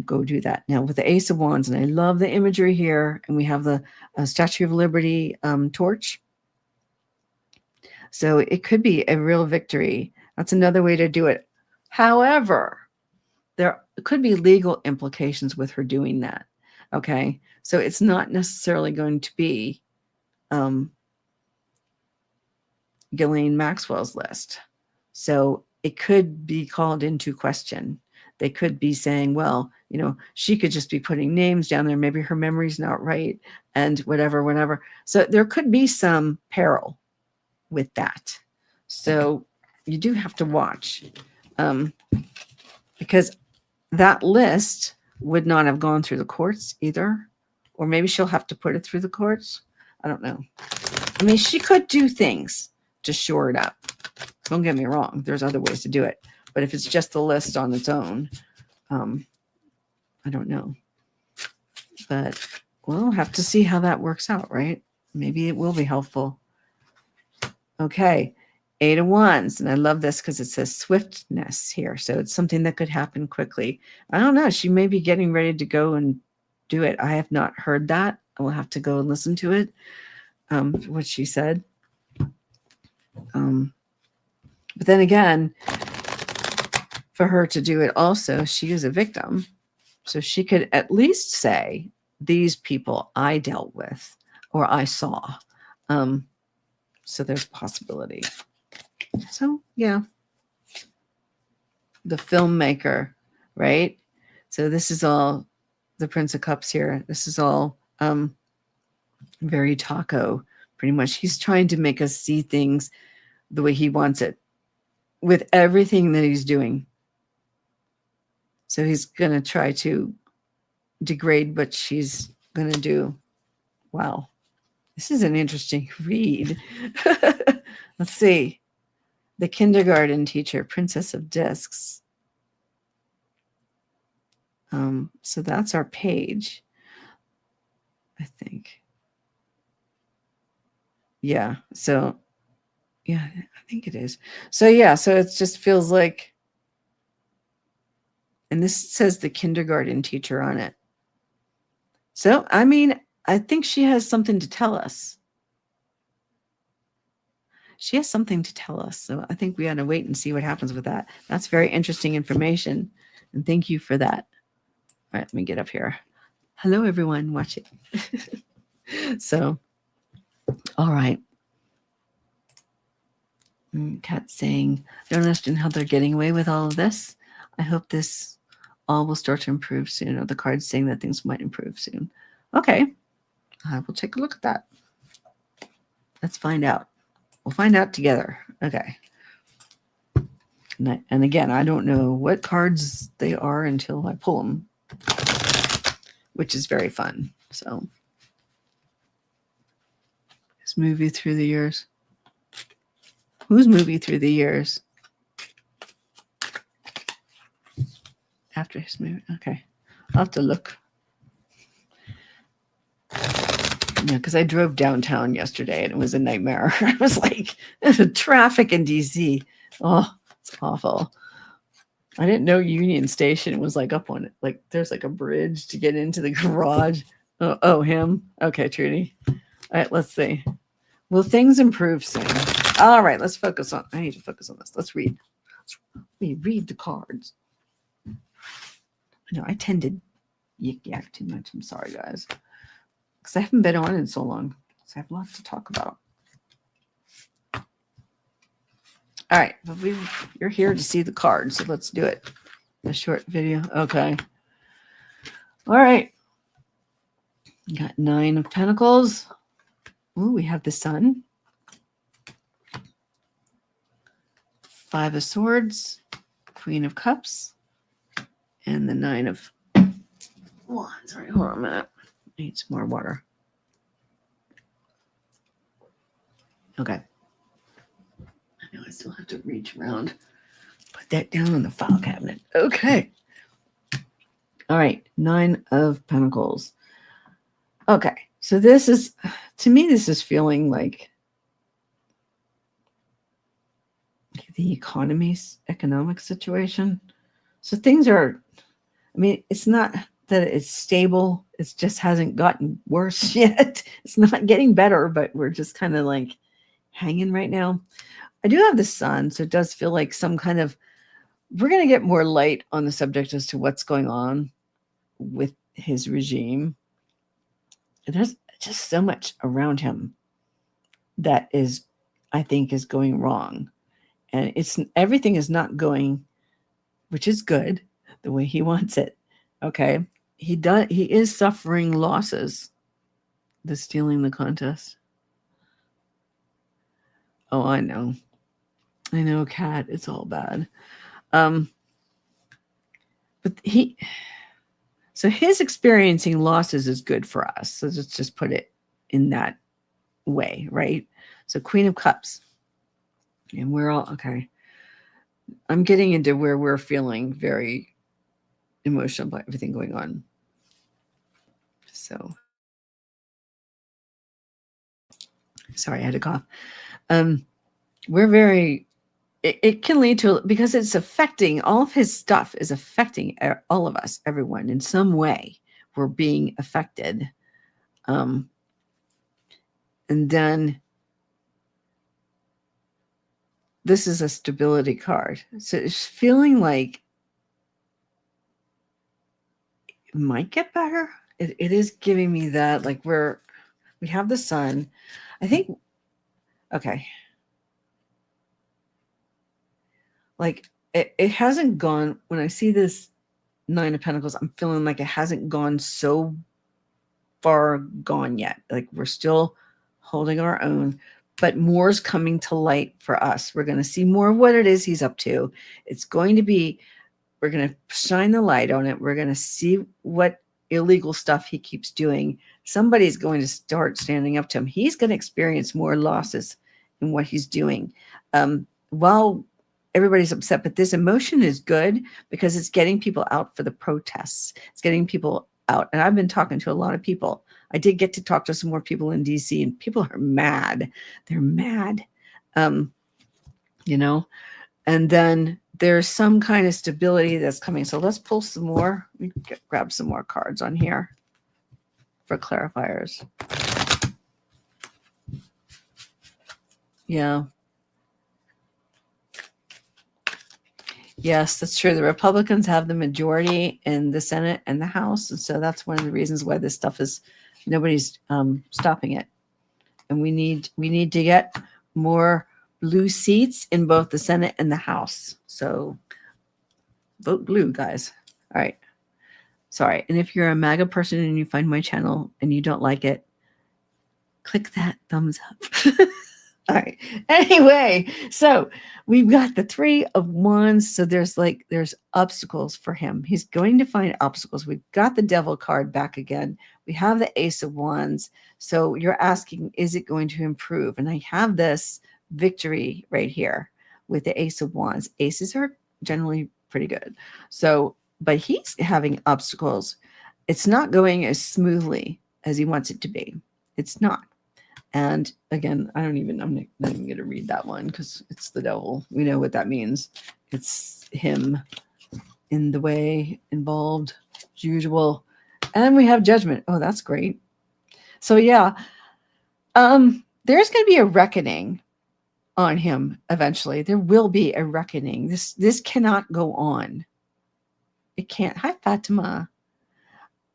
go do that. Now with the Ace of Wands, and I love the imagery here, and we have the Statue of Liberty torch. So it could be a real victory. That's another way to do it. However, there could be legal implications with her doing that. Okay. So it's not necessarily going to be Ghislaine Maxwell's list. So it could be called into question. They could be saying, well, you know, she could just be putting names down there. Maybe her memory's not right and whatever. So there could be some peril with that. So you do have to watch because that list would not have gone through the courts either. Or maybe she'll have to put it through the courts. I don't know. I mean, she could do things to shore it up. Don't get me wrong. There's other ways to do it. But if it's just the list on its own, I don't know. But we'll have to see how that works out, right? Maybe it will be helpful. Okay. 8 of Wands. And I love this because it says swiftness here. So it's something that could happen quickly. I don't know. She may be getting ready to go and do it. I have not heard that. I will have to go and listen to it. What she said. But then again, for her to do it also, she is a victim. So she could at least say, these people I dealt with or I saw. So there's possibility. So, yeah. The filmmaker, right? So this is all the Prince of Cups here. This is all very taco, pretty much. He's trying to make us see things the way he wants it with everything that he's doing. So he's going to try to degrade what she's going to do. Wow. This is an interesting read. Let's see. The kindergarten teacher, Princess of Discs. So that's our page, I think. Yeah. So, yeah, I think it is. So, yeah. So it just feels like, and this says the kindergarten teacher on it. So, I mean, I think she has something to tell us. She has something to tell us. So I think we ought to wait and see what happens with that. That's very interesting information. And thank you for that. All right, let me get up here. Hello, everyone. Watch it. So, all right. Kat saying, I don't understand how they're getting away with all of this. I hope this all will start to improve soon. Or the card's saying that things might improve soon. Okay. I will take a look at that. Let's find out. We'll find out together. Okay. And again, I don't know what cards they are until I pull them, which is very fun. So, his movie through the years. Whose movie through the years? After his movie. Okay. I'll have to look. Yeah, because I drove downtown yesterday and it was a nightmare. I was like, traffic in DC. Oh, it's awful. I didn't know Union Station was like up on it. Like there's like a bridge to get into the garage. Oh, him? Okay, Trudy. All right, let's see. Will things improve soon? All right, let's focus on. I need to focus on this. Let's read. Let me read the cards. I tend to yak too much. I'm sorry, guys. Because I haven't been on in so long. So I have lots to talk about. All right, but you're here to see the cards, so let's do it. A short video. Okay. All right. Got 9 of Pentacles. Ooh, we have the Sun. 5 of Swords. Queen of Cups. And the 9 of Wands. All right, hold on a minute. I need some more water. Okay. I know I still have to reach around. Put that down on the file cabinet. Okay. All right. 9 of Pentacles. Okay. So this is, to me, this is feeling like the economic situation. So things are, I mean, it's not that it's stable. It just hasn't gotten worse yet. It's not getting better, but we're just kind of like hanging right now. I do have the Sun, so it does feel like some kind of, we're going to get more light on the subject as to what's going on with his regime. There's just so much around him that is, I think, is going wrong. And everything is not going, which is good, the way he wants it. Okay. He is suffering losses. The stealing the contest. Oh, I know, Kat, it's all bad. But so his experiencing losses is good for us. So let's just put it in that way, right? So Queen of Cups. And we're all, okay. I'm getting into where we're feeling very emotional about everything going on. So, sorry, I had to cough. We're very, it can lead to, because it's affecting, all of his stuff is affecting all of us, everyone, in some way. We're being affected. And then this is a stability card. So it's feeling like it might get better. It is giving me that, like we have the Sun. I think, okay. Like it hasn't gone, when I see this Nine of Pentacles, I'm feeling like it hasn't gone so far gone yet. Like we're still holding our own, but more's coming to light for us. We're going to see more of what it is he's up to. It's going to be, we're going to shine the light on it. We're going to see what illegal stuff he keeps doing. Somebody's going to start standing up to him. He's going to experience more losses in what he's doing. While everybody's upset, but this emotion is good because it's getting people out for the protests. It's getting people out. And I've been talking to a lot of people. I did get to talk to some more people in DC, and people are mad. They're mad. You know, and then there's some kind of stability that's coming. So let's pull some more. Let me grab some more cards on here for clarifiers. Yeah. Yes, that's true. The Republicans have the majority in the Senate and the House. And so that's one of the reasons why this stuff is, nobody's stopping it. And we need to get more blue seats in both the Senate and the House. So vote blue, guys. All right. Sorry. And if you're a MAGA person and you find my channel and you don't like it, click that thumbs up. All right. Anyway, so we've got the Three of Wands. So there's obstacles for him. He's going to find obstacles. We've got the Devil card back again. We have the Ace of Wands. So you're asking, is it going to improve? And I have this victory right here with the Ace of Wands. Aces are generally pretty good. So, but he's having obstacles. It's not going as smoothly as he wants it to be. It's not. And again, I'm not even going to read that one because it's the devil. We know what that means. It's him in the way, involved, as usual. And we have Judgment. Oh, that's great. So yeah, there's going to be a reckoning on him eventually. There will be a reckoning. This cannot go on. It can't. Hi, Fatima.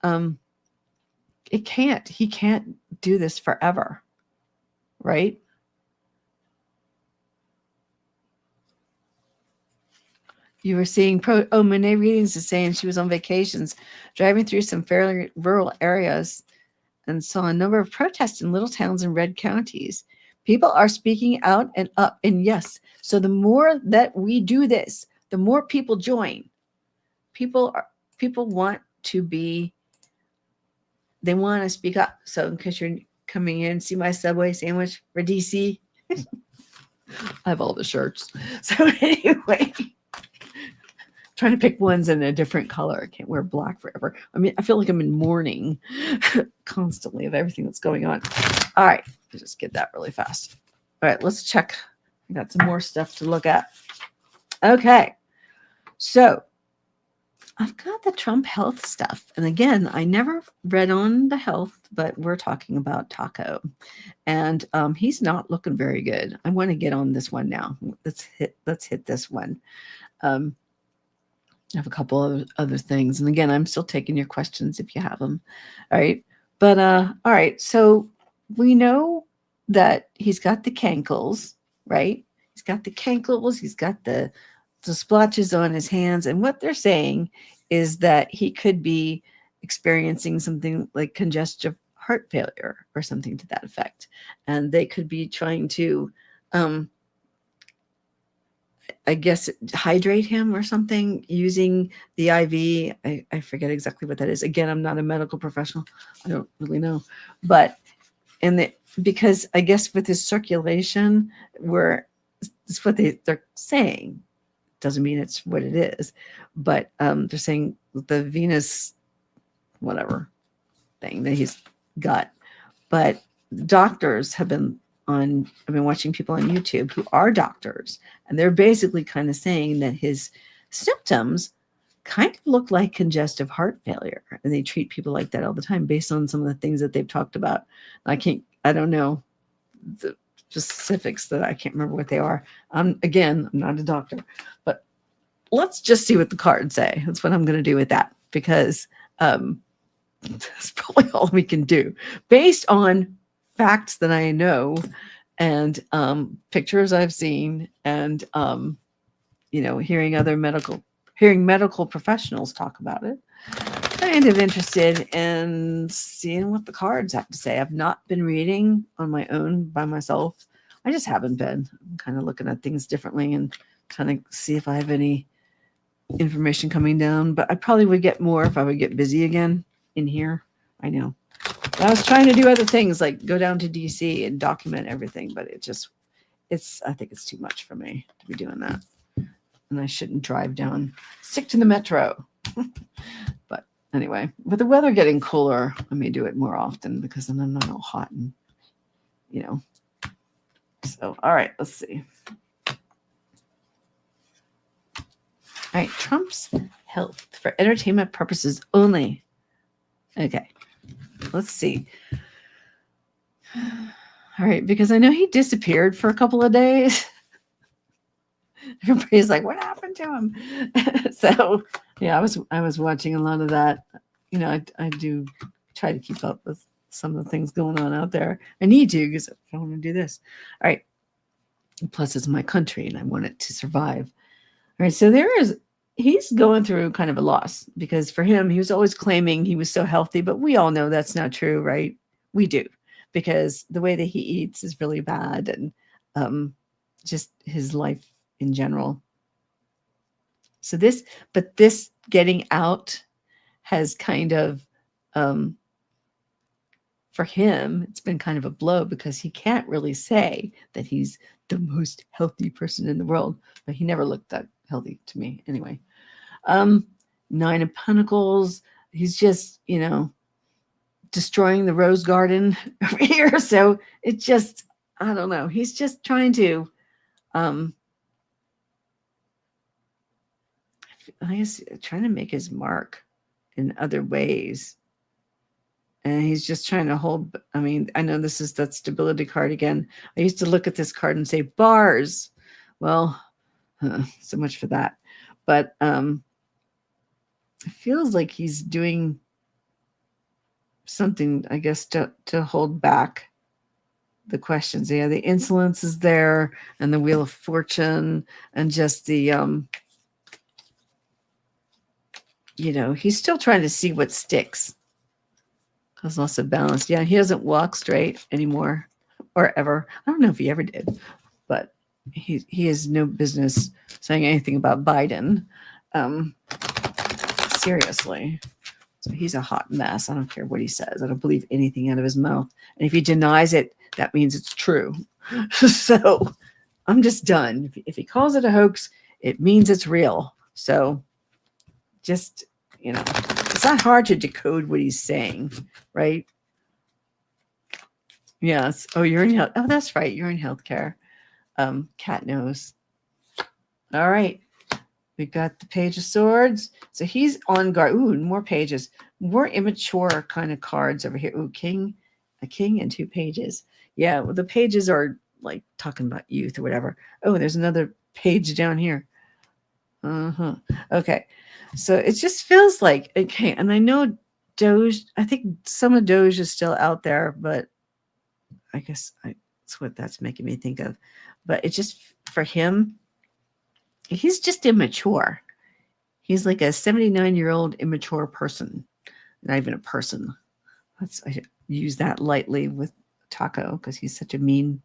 It can't. He can't do this forever. Right? You were seeing Monet Readings is saying she was on vacations, driving through some fairly rural areas and saw a number of protests in little towns and red counties. People are speaking out and up. And yes, so the more that we do this, the more people join. People want to be, they want to speak up. So in case you're coming in, see my Subway sandwich for DC. I have all the shirts. So anyway, trying to pick ones in a different color. I can't wear black forever. I mean, I feel like I'm in mourning constantly of everything that's going on. All right, let's just get that really fast. All right, let's check. I got some more stuff to look at. Okay, so I've got the Trump health stuff. And again, I never read on the health, but we're talking about Taco. And he's not looking very good. I want to get on this one now. Let's hit this one. I have a couple of other things. And again, I'm still taking your questions if you have them. All right. But all right. So we know that he's got the cankles, right? He's got the cankles. He's got the splotches on his hands. And what they're saying is that he could be experiencing something like congestive heart failure or something to that effect. And they could be trying to, I guess, hydrate him or something using the IV. I forget exactly what that is. Again, I'm not a medical professional. I don't really know. But, because I guess with his circulation, it's what they're saying. Doesn't mean it's what it is, but they're saying the venous whatever thing that he's got. But doctors I've been watching people on YouTube who are doctors, and they're basically kind of saying that his symptoms kind of look like congestive heart failure, and they treat people like that all the time based on some of the things that they've talked about. I don't know the specifics, that I can't remember what they are. Again, I'm not a doctor, but let's just see what the cards say. That's what I'm going to do with that, because that's probably all we can do based on facts that I know and pictures I've seen and hearing other medical hearing medical professionals talk about it. Kind of interested in seeing what the cards have to say. I've not been reading on my own by myself. I just haven't been. I'm kind of looking at things differently and trying to see if I have any information coming down. But I probably would get more if I would get busy again in here. I know. I was trying to do other things like go down to DC and document everything, but I think it's too much for me to be doing that. And I shouldn't drive down. Stick to the metro. But anyway, with the weather getting cooler, I may do it more often because then I'm not all hot and, So, all right, let's see. All right, Trump's health for entertainment purposes only. Okay, let's see. All right, because I know he disappeared for a couple of days. Everybody's like, what happened to him? So, yeah, I was watching a lot of that. I do try to keep up with some of the things going on out there. I need to because I want to do this. All right. Plus, it's my country and I want it to survive. All right. So he's going through kind of a loss because for him, he was always claiming he was so healthy, but we all know that's not true, right? We do, because the way that he eats is really bad and just his life in general. So this getting out has kind of, for him, it's been kind of a blow because he can't really say that he's the most healthy person in the world, but he never looked that healthy to me anyway. 9 of Pentacles, he's just, destroying the rose garden over here. So it just, I don't know. He's just trying to, I guess, trying to make his mark in other ways. And he's just trying to hold, I know this is that stability card again. I used to look at this card and say, bars. Well, so much for that. But it feels like he's doing something, I guess, to hold back the questions. Yeah, the insolence is there, and the Wheel of Fortune, and just the, he's still trying to see what sticks. Cause loss of balance. Yeah, he doesn't walk straight anymore, or ever. I don't know if he ever did, but he has no business saying anything about Biden. Seriously. So he's a hot mess. I don't care what he says. I don't believe anything out of his mouth. And if he denies it, that means it's true. So I'm just done. If he calls it a hoax, it means it's real. So just, it's not hard to decode what he's saying, right? Yes. Oh, you're in health. Oh, that's right. You're in healthcare. Cat knows. All right. We got the Page of Swords. So he's on guard. Ooh, more pages. More immature kind of cards over here. Ooh, a king and 2 pages. Yeah, well, the pages are like talking about youth or whatever. Oh, there's another page down here. Okay. So it just feels like, okay, and I know Doge, I think some of Doge is still out there, but I guess that's what that's making me think of. But it's just, for him, he's just immature. He's like a 79-year-old immature person. Not even a person. I use that lightly with Taco because he's such a mean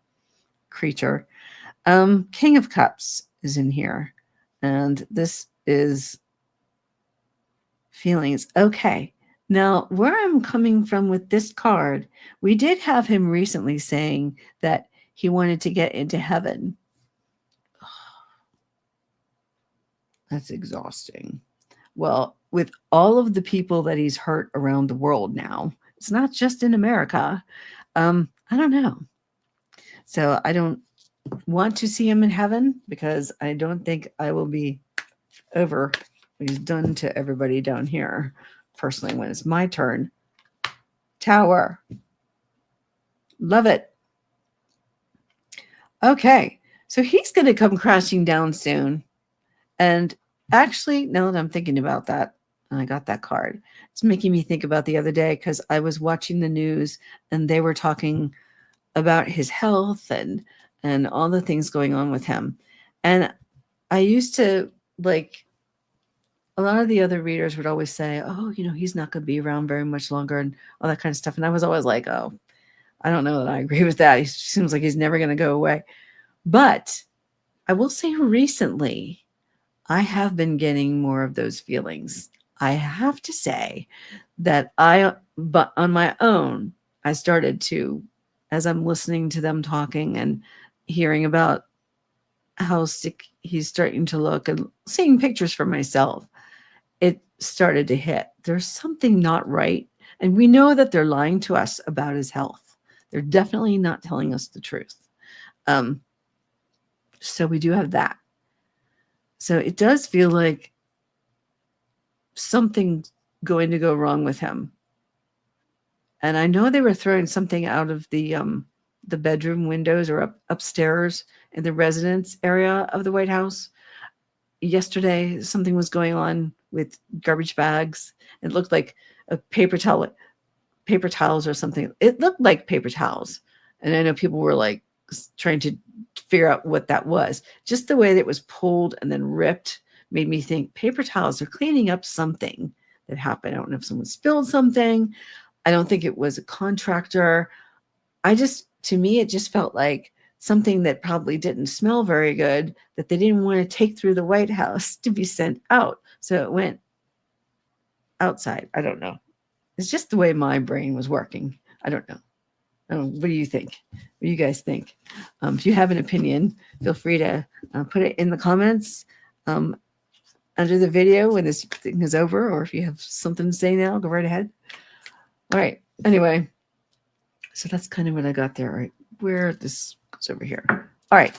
creature. King of Cups is in here. And this is feelings. Okay. Now, where I'm coming from with this card, we did have him recently saying that he wanted to get into heaven. That's exhausting. Well, with all of the people that he's hurt around the world now, it's not just in America. I don't know. So I don't want to see him in heaven because I don't think I will be over what he's done to everybody down here. Personally, when it's my turn. Tower. Love it. Okay. So he's going to come crashing down soon. And actually, now that I'm thinking about that, and I got that card, it's making me think about the other day because I was watching the news and they were talking about his health and all the things going on with him. And I used to a lot of the other readers would always say, oh, he's not going to be around very much longer and all that kind of stuff. And I was always like, oh, I don't know that I agree with that. He seems like he's never going to go away. But I will say recently, I have been getting more of those feelings. I have to say that but on my own, I started to, as I'm listening to them talking and hearing about how sick he's starting to look and seeing pictures for myself, it started to hit. There's something not right. And we know that they're lying to us about his health. They're definitely not telling us the truth. So we do have that. So it does feel like something's going to go wrong with him. And I know they were throwing something out of the bedroom windows or upstairs in the residence area of the White House. Yesterday, something was going on with garbage bags. It looked like a paper towels or something. It looked like paper towels. And I know people were like trying to figure out what that was. Just the way that it was pulled and then ripped made me think paper towels are cleaning up something that happened. I don't know if someone spilled something. I don't think it was a contractor. To me, it just felt like something that probably didn't smell very good that they didn't want to take through the White House to be sent out. So it went outside. I don't know. It's just the way my brain was working. I don't know. What do you think? What do you guys think? If you have an opinion, feel free to put it in the comments under the video when this thing is over, or if you have something to say now, go right ahead. All right. Anyway, so that's kind of what I got there. All right. Where this goes over here. All right.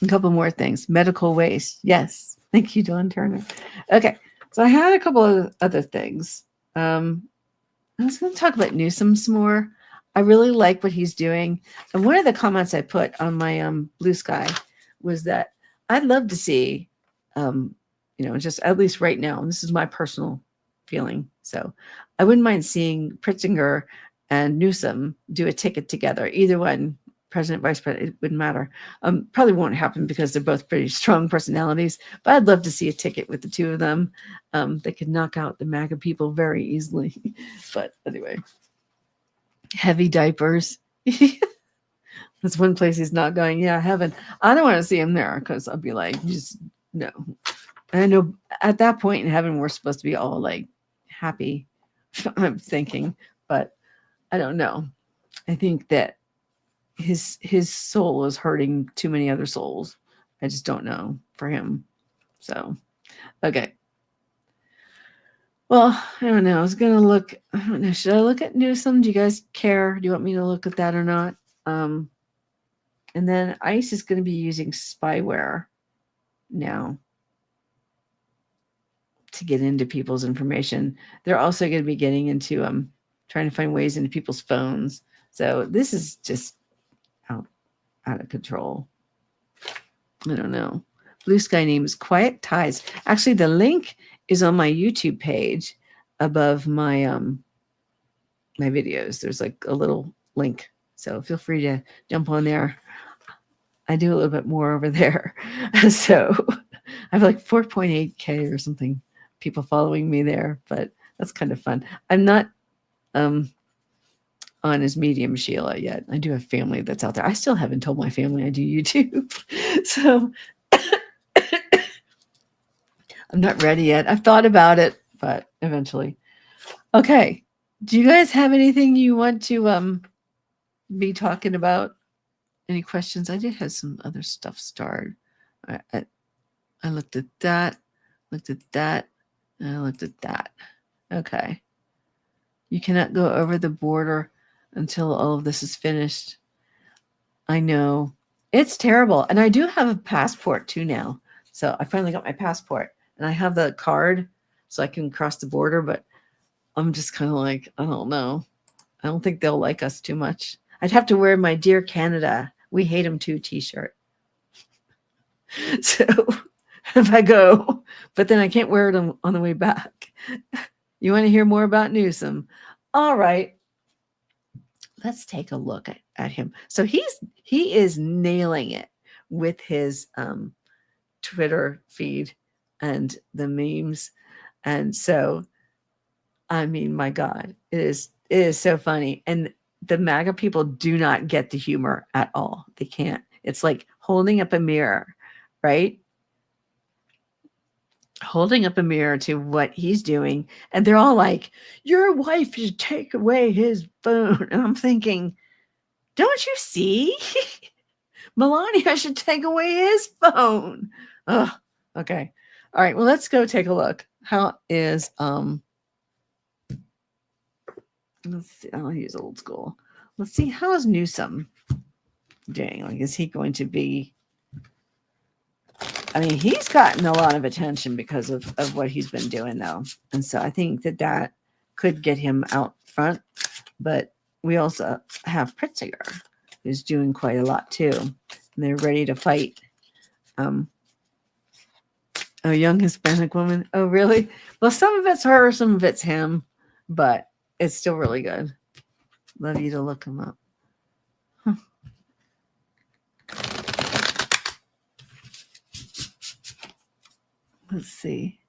A couple more things. Medical waste. Yes. Thank you, Dawn Turner. Okay. So I had a couple of other things. I was going to talk about Newsom some more. I really like what he's doing. And one of the comments I put on my Blue Sky was that I'd love to see, just at least right now, and this is my personal feeling. So I wouldn't mind seeing Pritzker and Newsom do a ticket together. Either one, president, vice president, it wouldn't matter. Probably won't happen because they're both pretty strong personalities, but I'd love to see a ticket with the two of them. They could knock out the MAGA people very easily. But anyway, heavy diapers. That's one place he's not going. Yeah, heaven. I don't want to see him there because I'll be like, just no. And I know at that point in heaven, we're supposed to be all like happy, I'm thinking, but I don't know. I think that his soul is hurting too many other souls. I just don't know for him. So, okay. Well, I don't know. I was going to look. I don't know. Should I look at Newsom? Do you guys care? Do you want me to look at that or not? And then ICE is going to be using spyware now to get into people's information. They're also going to be getting into trying to find ways into people's phones. So this is just out of control. I don't know. Blue Sky name is Quiet Ties. Actually, the link is on my YouTube page above my my videos. There's like a little link. So feel free to jump on there. I do a little bit more over there. So I have like 4.8K or something people following me there, but that's kind of fun. I'm not on his medium Sheilah yet. I do have family that's out there. I still haven't told my family I do YouTube. So I'm not ready yet. I've thought about it, but eventually. Okay. Do you guys have anything you want to be talking about? Any questions? I did have some other stuff starred. I looked at that, and I looked at that. Okay. You cannot go over the border until all of this is finished. I know. It's terrible. And I do have a passport too now. So I finally got my passport and I have the card so I can cross the border, but I'm just kind of like, I don't know. I don't think they'll like us too much. I'd have to wear my Dear Canada, we hate them too t-shirt. So if I go, but then I can't wear it on the way back. You want to hear more about Newsom? All right. Let's take a look at him. So he is nailing it with his Twitter feed. and the memes. And so, I mean, my God, it is so funny. And the MAGA people do not get the humor at all. They can't. It's like holding up a mirror, right? Holding up a mirror to what he's doing. And they're all like, your wife should take away his phone. And I'm thinking, don't you see? Melania should take away his phone. Oh, okay. All right. Well, let's go take a look. How is let's see, I'll use old school. Let's see, how is Newsom doing? Like, is he going to be? I mean, he's gotten a lot of attention because of what he's been doing, though. And so I think that could get him out front. But we also have Pritzker, who's doing quite a lot, too. And they're ready to fight. A young Hispanic woman. Oh, really? Well, some of it's her, some of it's him. But it's still really good. Love you to look him up. Huh. Let's see.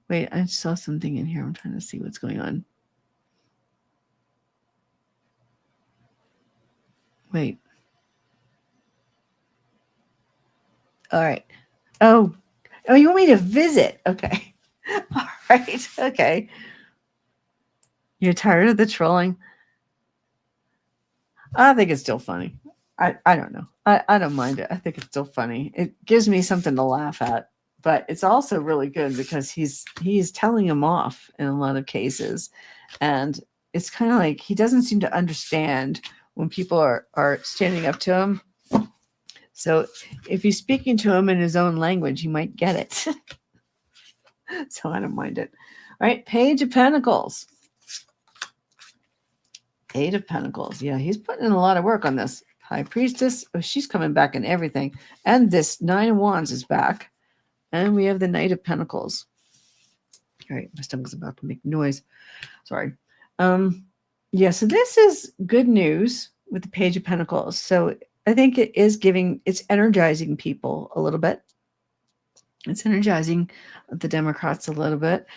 Wait, I saw something in here. I'm trying to see what's going on. Wait. All right. Oh, you want me to visit? Okay. All right. Okay. You're tired of the trolling? I think it's still funny. I don't know. I don't mind it. I think it's still funny. It gives me something to laugh at. But it's also really good because he's telling him off in a lot of cases. And it's kind of like he doesn't seem to understand when people are standing up to him. So if he's speaking to him in his own language, he might get it. So I don't mind it. All right, Page of Pentacles. Eight of Pentacles. Yeah, he's putting in a lot of work on this. High Priestess. Oh, she's coming back and everything. And this Nine of Wands is back. And we have the Knight of Pentacles. All right, my stomach's about to make noise. Sorry. Yeah, so this is good news with the Page of Pentacles. So I think it's energizing people a little bit. It's energizing the Democrats a little bit.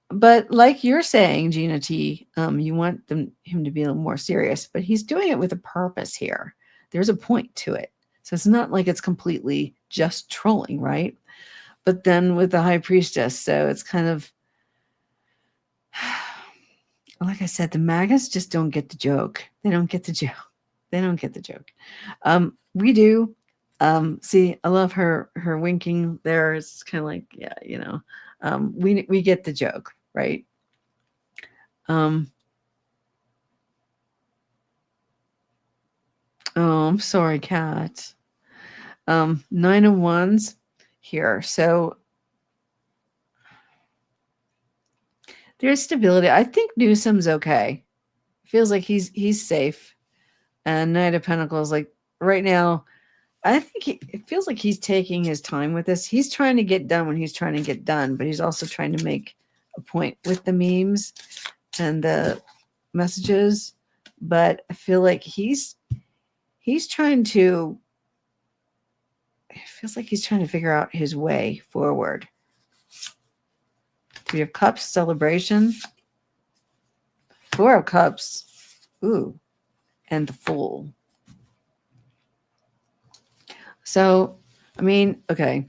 But like you're saying, Gina T, you want him to be a little more serious, but he's doing it with a purpose here. There's a point to it. So it's not like it's completely just trolling, right? But then with the High Priestess, so it's kind of, like I said, the MAGAs just don't get the joke. They don't get the joke. They don't get the joke. We do. See, I love her winking there. It's kind of like, yeah, we get the joke, right? Oh, I'm sorry, Kat. Nine of Wands here. So there's stability. I think Newsom's okay. Feels like he's safe. And Knight of Pentacles, like right now, I think it feels like he's taking his time with this. He's trying to get done when he's trying to get done, but he's also trying to make a point with the memes and the messages. But I feel like he's trying to, it feels like he's trying to figure out his way forward. Three of Cups, celebration. Four of Cups, ooh, and the Fool. So, I mean, okay.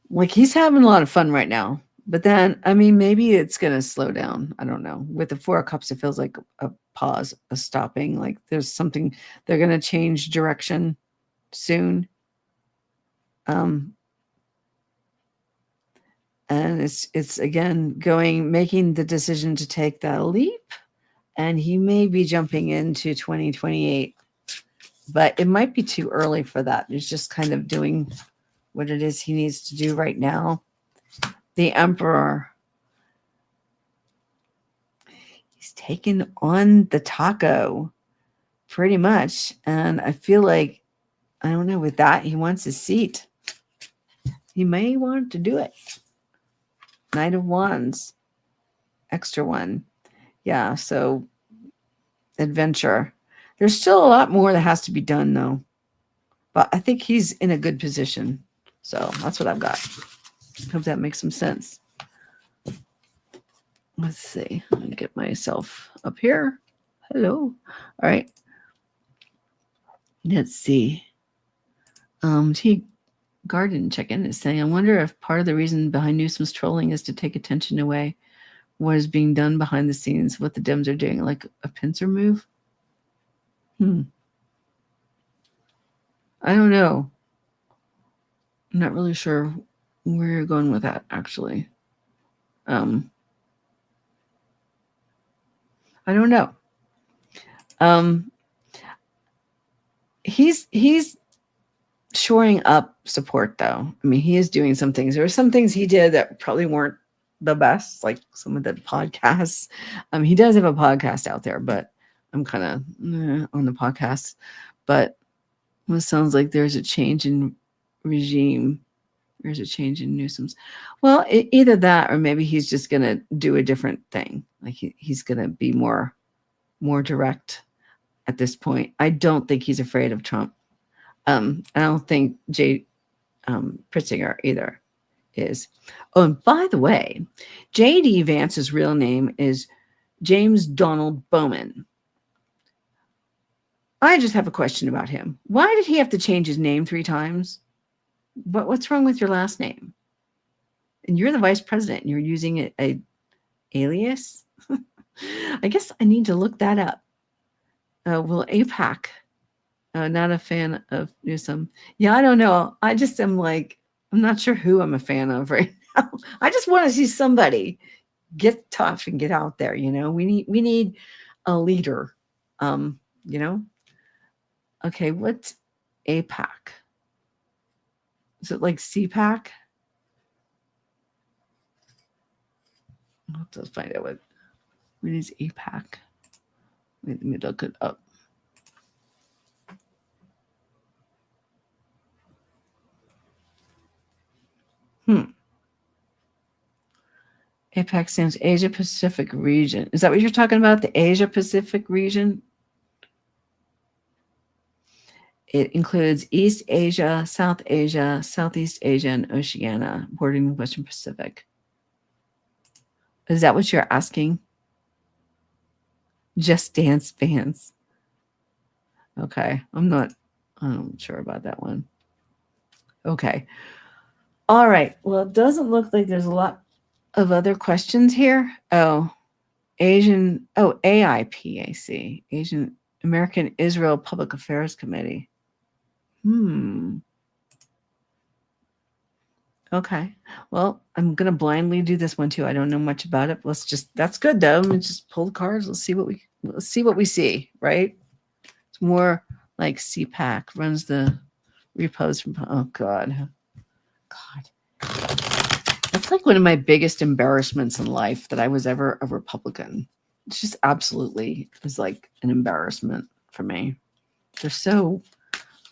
Like he's having a lot of fun right now. But then, I mean, maybe it's going to slow down. I don't know. With the Four of Cups, it feels like a pause, a stopping. Like there's something, they're going to change direction soon. And it's again making the decision to take that leap. And he may be jumping into 2028. But it might be too early for that. He's just kind of doing what it is he needs to do right now. The Emperor. He's taken on the taco pretty much. And I feel like, I don't know, with that, he wants his seat. He may want to do it. Knight of Wands. Extra one. Yeah, so adventure. There's still a lot more that has to be done, though. but I think he's in a good position. So that's what I've got. Hope that makes some sense. Let's see. Let me get myself up here. Hello. All right. Let's see. T Garden check-in is saying, I wonder if part of the reason behind Newsom's trolling is to take attention away what is being done behind the scenes, what the Dems are doing, like a pincer move. I don't know. I'm not really sure where you're going with that, actually. I don't know. He's shoring up support, though. I mean, he is doing some things. There were some things he did that probably weren't the best, like some of the podcasts. He does have a podcast out there, but I'm kind of on the podcast. But it sounds like there's a change in regime. There's a change in Newsom's. Well, either that, or maybe he's just going to do a different thing. Like he's going to be more direct at this point. I don't think he's afraid of Trump. I don't think Pritzinger either is. Oh, and by the way, J.D. Vance's real name is James Donald Bowman. I just have a question about him. Why did he have to change his name 3 times? What's wrong with your last name? And you're the vice president and you're using a alias? I guess I need to look that up. Will AIPAC, not a fan of Newsom. Yeah, I don't know. I just am like, I'm not sure who I'm a fan of right now. I just want to see somebody get tough and get out there. We need a leader. Okay, what's AIPAC? Is it like CPAC? I'll have to find out what is AIPAC. Let me look it up. APAC stands Asia Pacific region. Is that what you're talking about? The Asia Pacific region? It includes East Asia, South Asia, Southeast Asia, and Oceania, bordering the Western Pacific. Is that what you're asking? Just Dance fans. Okay. I'm sure about that one. Okay. All right. Well, it doesn't look like there's a lot of other questions here. AIPAC, Asian American Israel Public Affairs Committee. Okay. Well, I'm going to blindly do this one too. I don't know much about it. That's good though. Let's just pull the cards. Let's see what we see, right? It's more like CPAC runs the repos from, oh God. That's like one of my biggest embarrassments in life, that I was ever a Republican. It's just absolutely is like an embarrassment for me. They're so,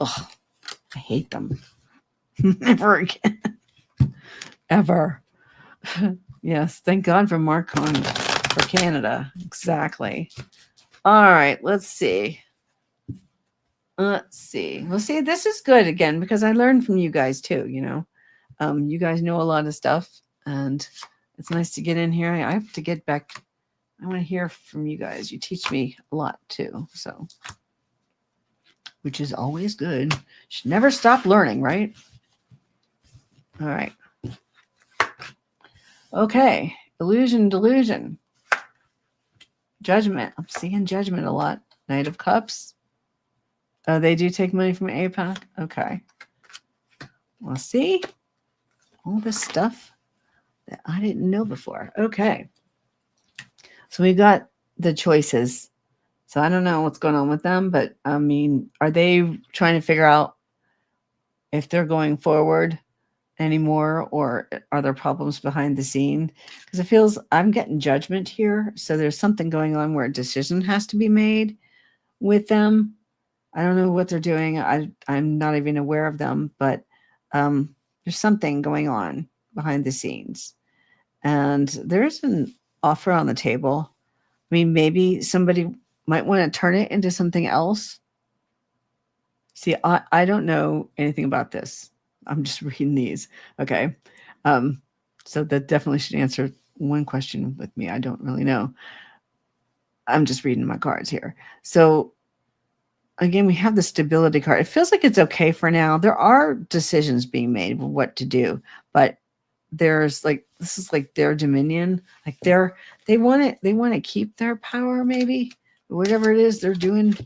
I hate them. Never again. Ever. Yes, thank God for Mark Carney for Canada. Exactly. All right, let's see. Well, see, this is good again, because I learned from you guys too, you guys know a lot of stuff, and it's nice to get in here. I have to get back. I want to hear from you guys. You teach me a lot too, so, which is always good. Should never stop learning, right? All right. Okay. Illusion, delusion. Judgment. I'm seeing judgment a lot. Knight of Cups. Oh, they do take money from AIPAC? Okay. Well, see? All this stuff that I didn't know before. Okay. So we got the choices. So I don't know what's going on with them, but I mean, are they trying to figure out if they're going forward anymore, or are there problems behind the scene? Because it feels I'm getting judgment here. So there's something going on where a decision has to be made with them. I don't know what they're doing. I'm not even aware of them, but there's something going on behind the scenes. And there's an offer on the table. I mean, maybe somebody might want to turn it into something else. See, I don't know anything about this. I'm just reading these. Okay. Um, so that definitely should answer one question with me. I don't really know. I'm just reading my cards here. So again, we have the stability card. It feels like it's okay for now. There are decisions being made of what to do, but there's like this is like their dominion. Like they want to keep their power, maybe. Whatever it is they're doing.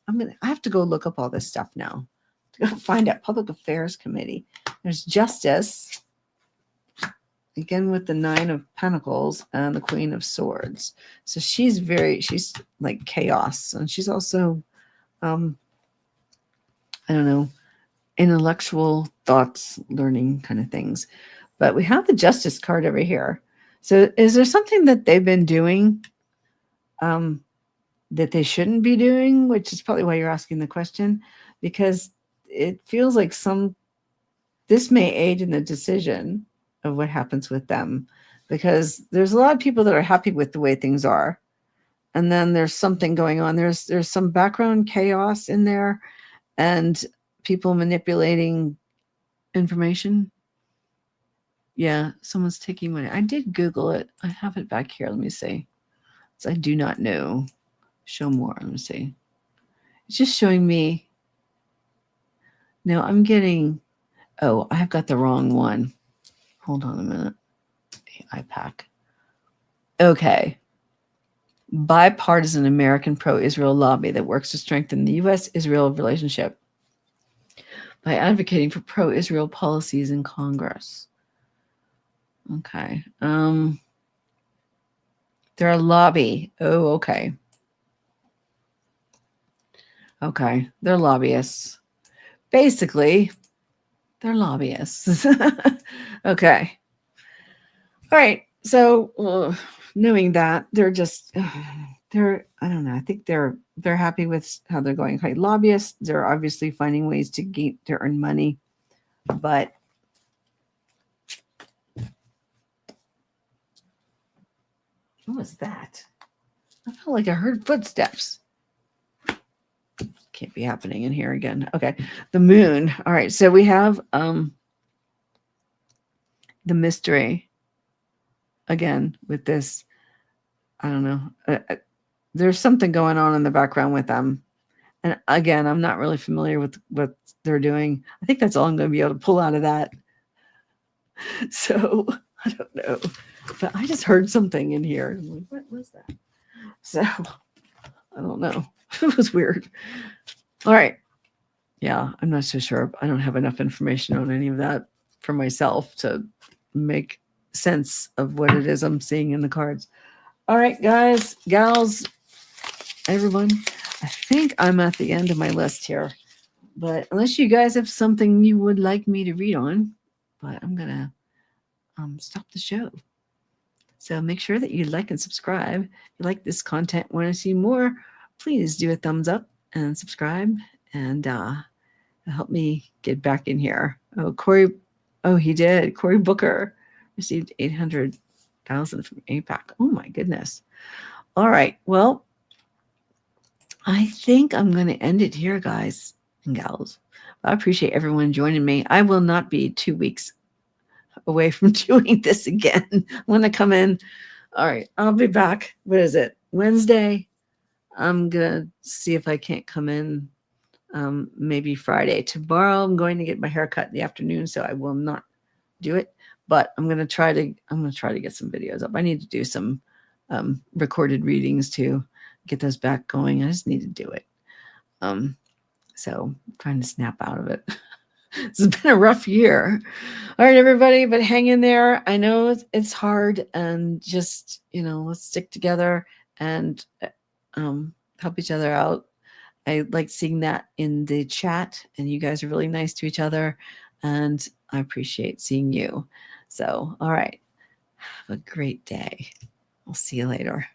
I have to go look up all this stuff now. To go find out Public Affairs Committee. There's Justice. Again with the Nine of Pentacles and the Queen of Swords. So she's like chaos. And she's also I don't know, intellectual thoughts, learning kind of things. But we have the Justice card over here. So is there something that they've been doing that they shouldn't be doing, which is probably why you're asking the question, because it feels like this may aid in the decision of what happens with them, because there's a lot of people that are happy with the way things are. And then there's something going on. There's some background chaos in there and people manipulating information. Yeah, someone's taking money. I did Google it. I have it back here. Let me see. So I do not know. Show more. Let me see. It's just showing me. No, I'm getting. Oh, I've got the wrong one. Hold on a minute. IPAC. Okay. Bipartisan American pro-Israel lobby that works to strengthen the U.S.-Israel relationship by advocating for pro-Israel policies in Congress. Okay. They're a lobby. Oh, okay. Okay. They're lobbyists. Basically, they're lobbyists. Okay. All right. So knowing that, they're I don't know. I think they're happy with how they're going. Okay, lobbyists, they're obviously finding ways to earn money, but what was that? I felt like I heard footsteps. Can't be happening in here again. Okay, the moon. All right, so we have the mystery again with this. I don't know. There's something going on in the background with them. And again, I'm not really familiar with what they're doing. I think that's all I'm going to be able to pull out of that. So I don't know. But I just heard something in here. I'm like, what was that? So I don't know. It was weird. All right. Yeah, I'm not so sure. I don't have enough information on any of that for myself to make sense of what it is I'm seeing in the cards. All right, guys, gals, everyone. I think I'm at the end of my list here. But unless you guys have something you would like me to read on, but I'm going to stop the show. So make sure that you like and subscribe. If you like this content, want to see more, please do a thumbs up and subscribe and help me get back in here. Oh, Corey. Oh, he did. Cory Booker received 800,000 from APAC. Oh my goodness. All right. Well, I think I'm going to end it here, guys and gals. I appreciate everyone joining me. I will not be 2 weeks away from doing this again. I'm going to come in. All right. I'll be back. What is it? Wednesday. I'm going to see if I can't come in maybe Friday. Tomorrow I'm going to get my hair cut in the afternoon, so I will not do it. But I'm going to try to get some videos up. I need to do some recorded readings to get those back going. I just need to do it. So I'm trying to snap out of it. It's been a rough year. All right, everybody, but hang in there. I know it's hard, and just, let's stick together and help each other out. I like seeing that in the chat, and you guys are really nice to each other, and I appreciate seeing you. So, all right, have a great day. I'll see you later.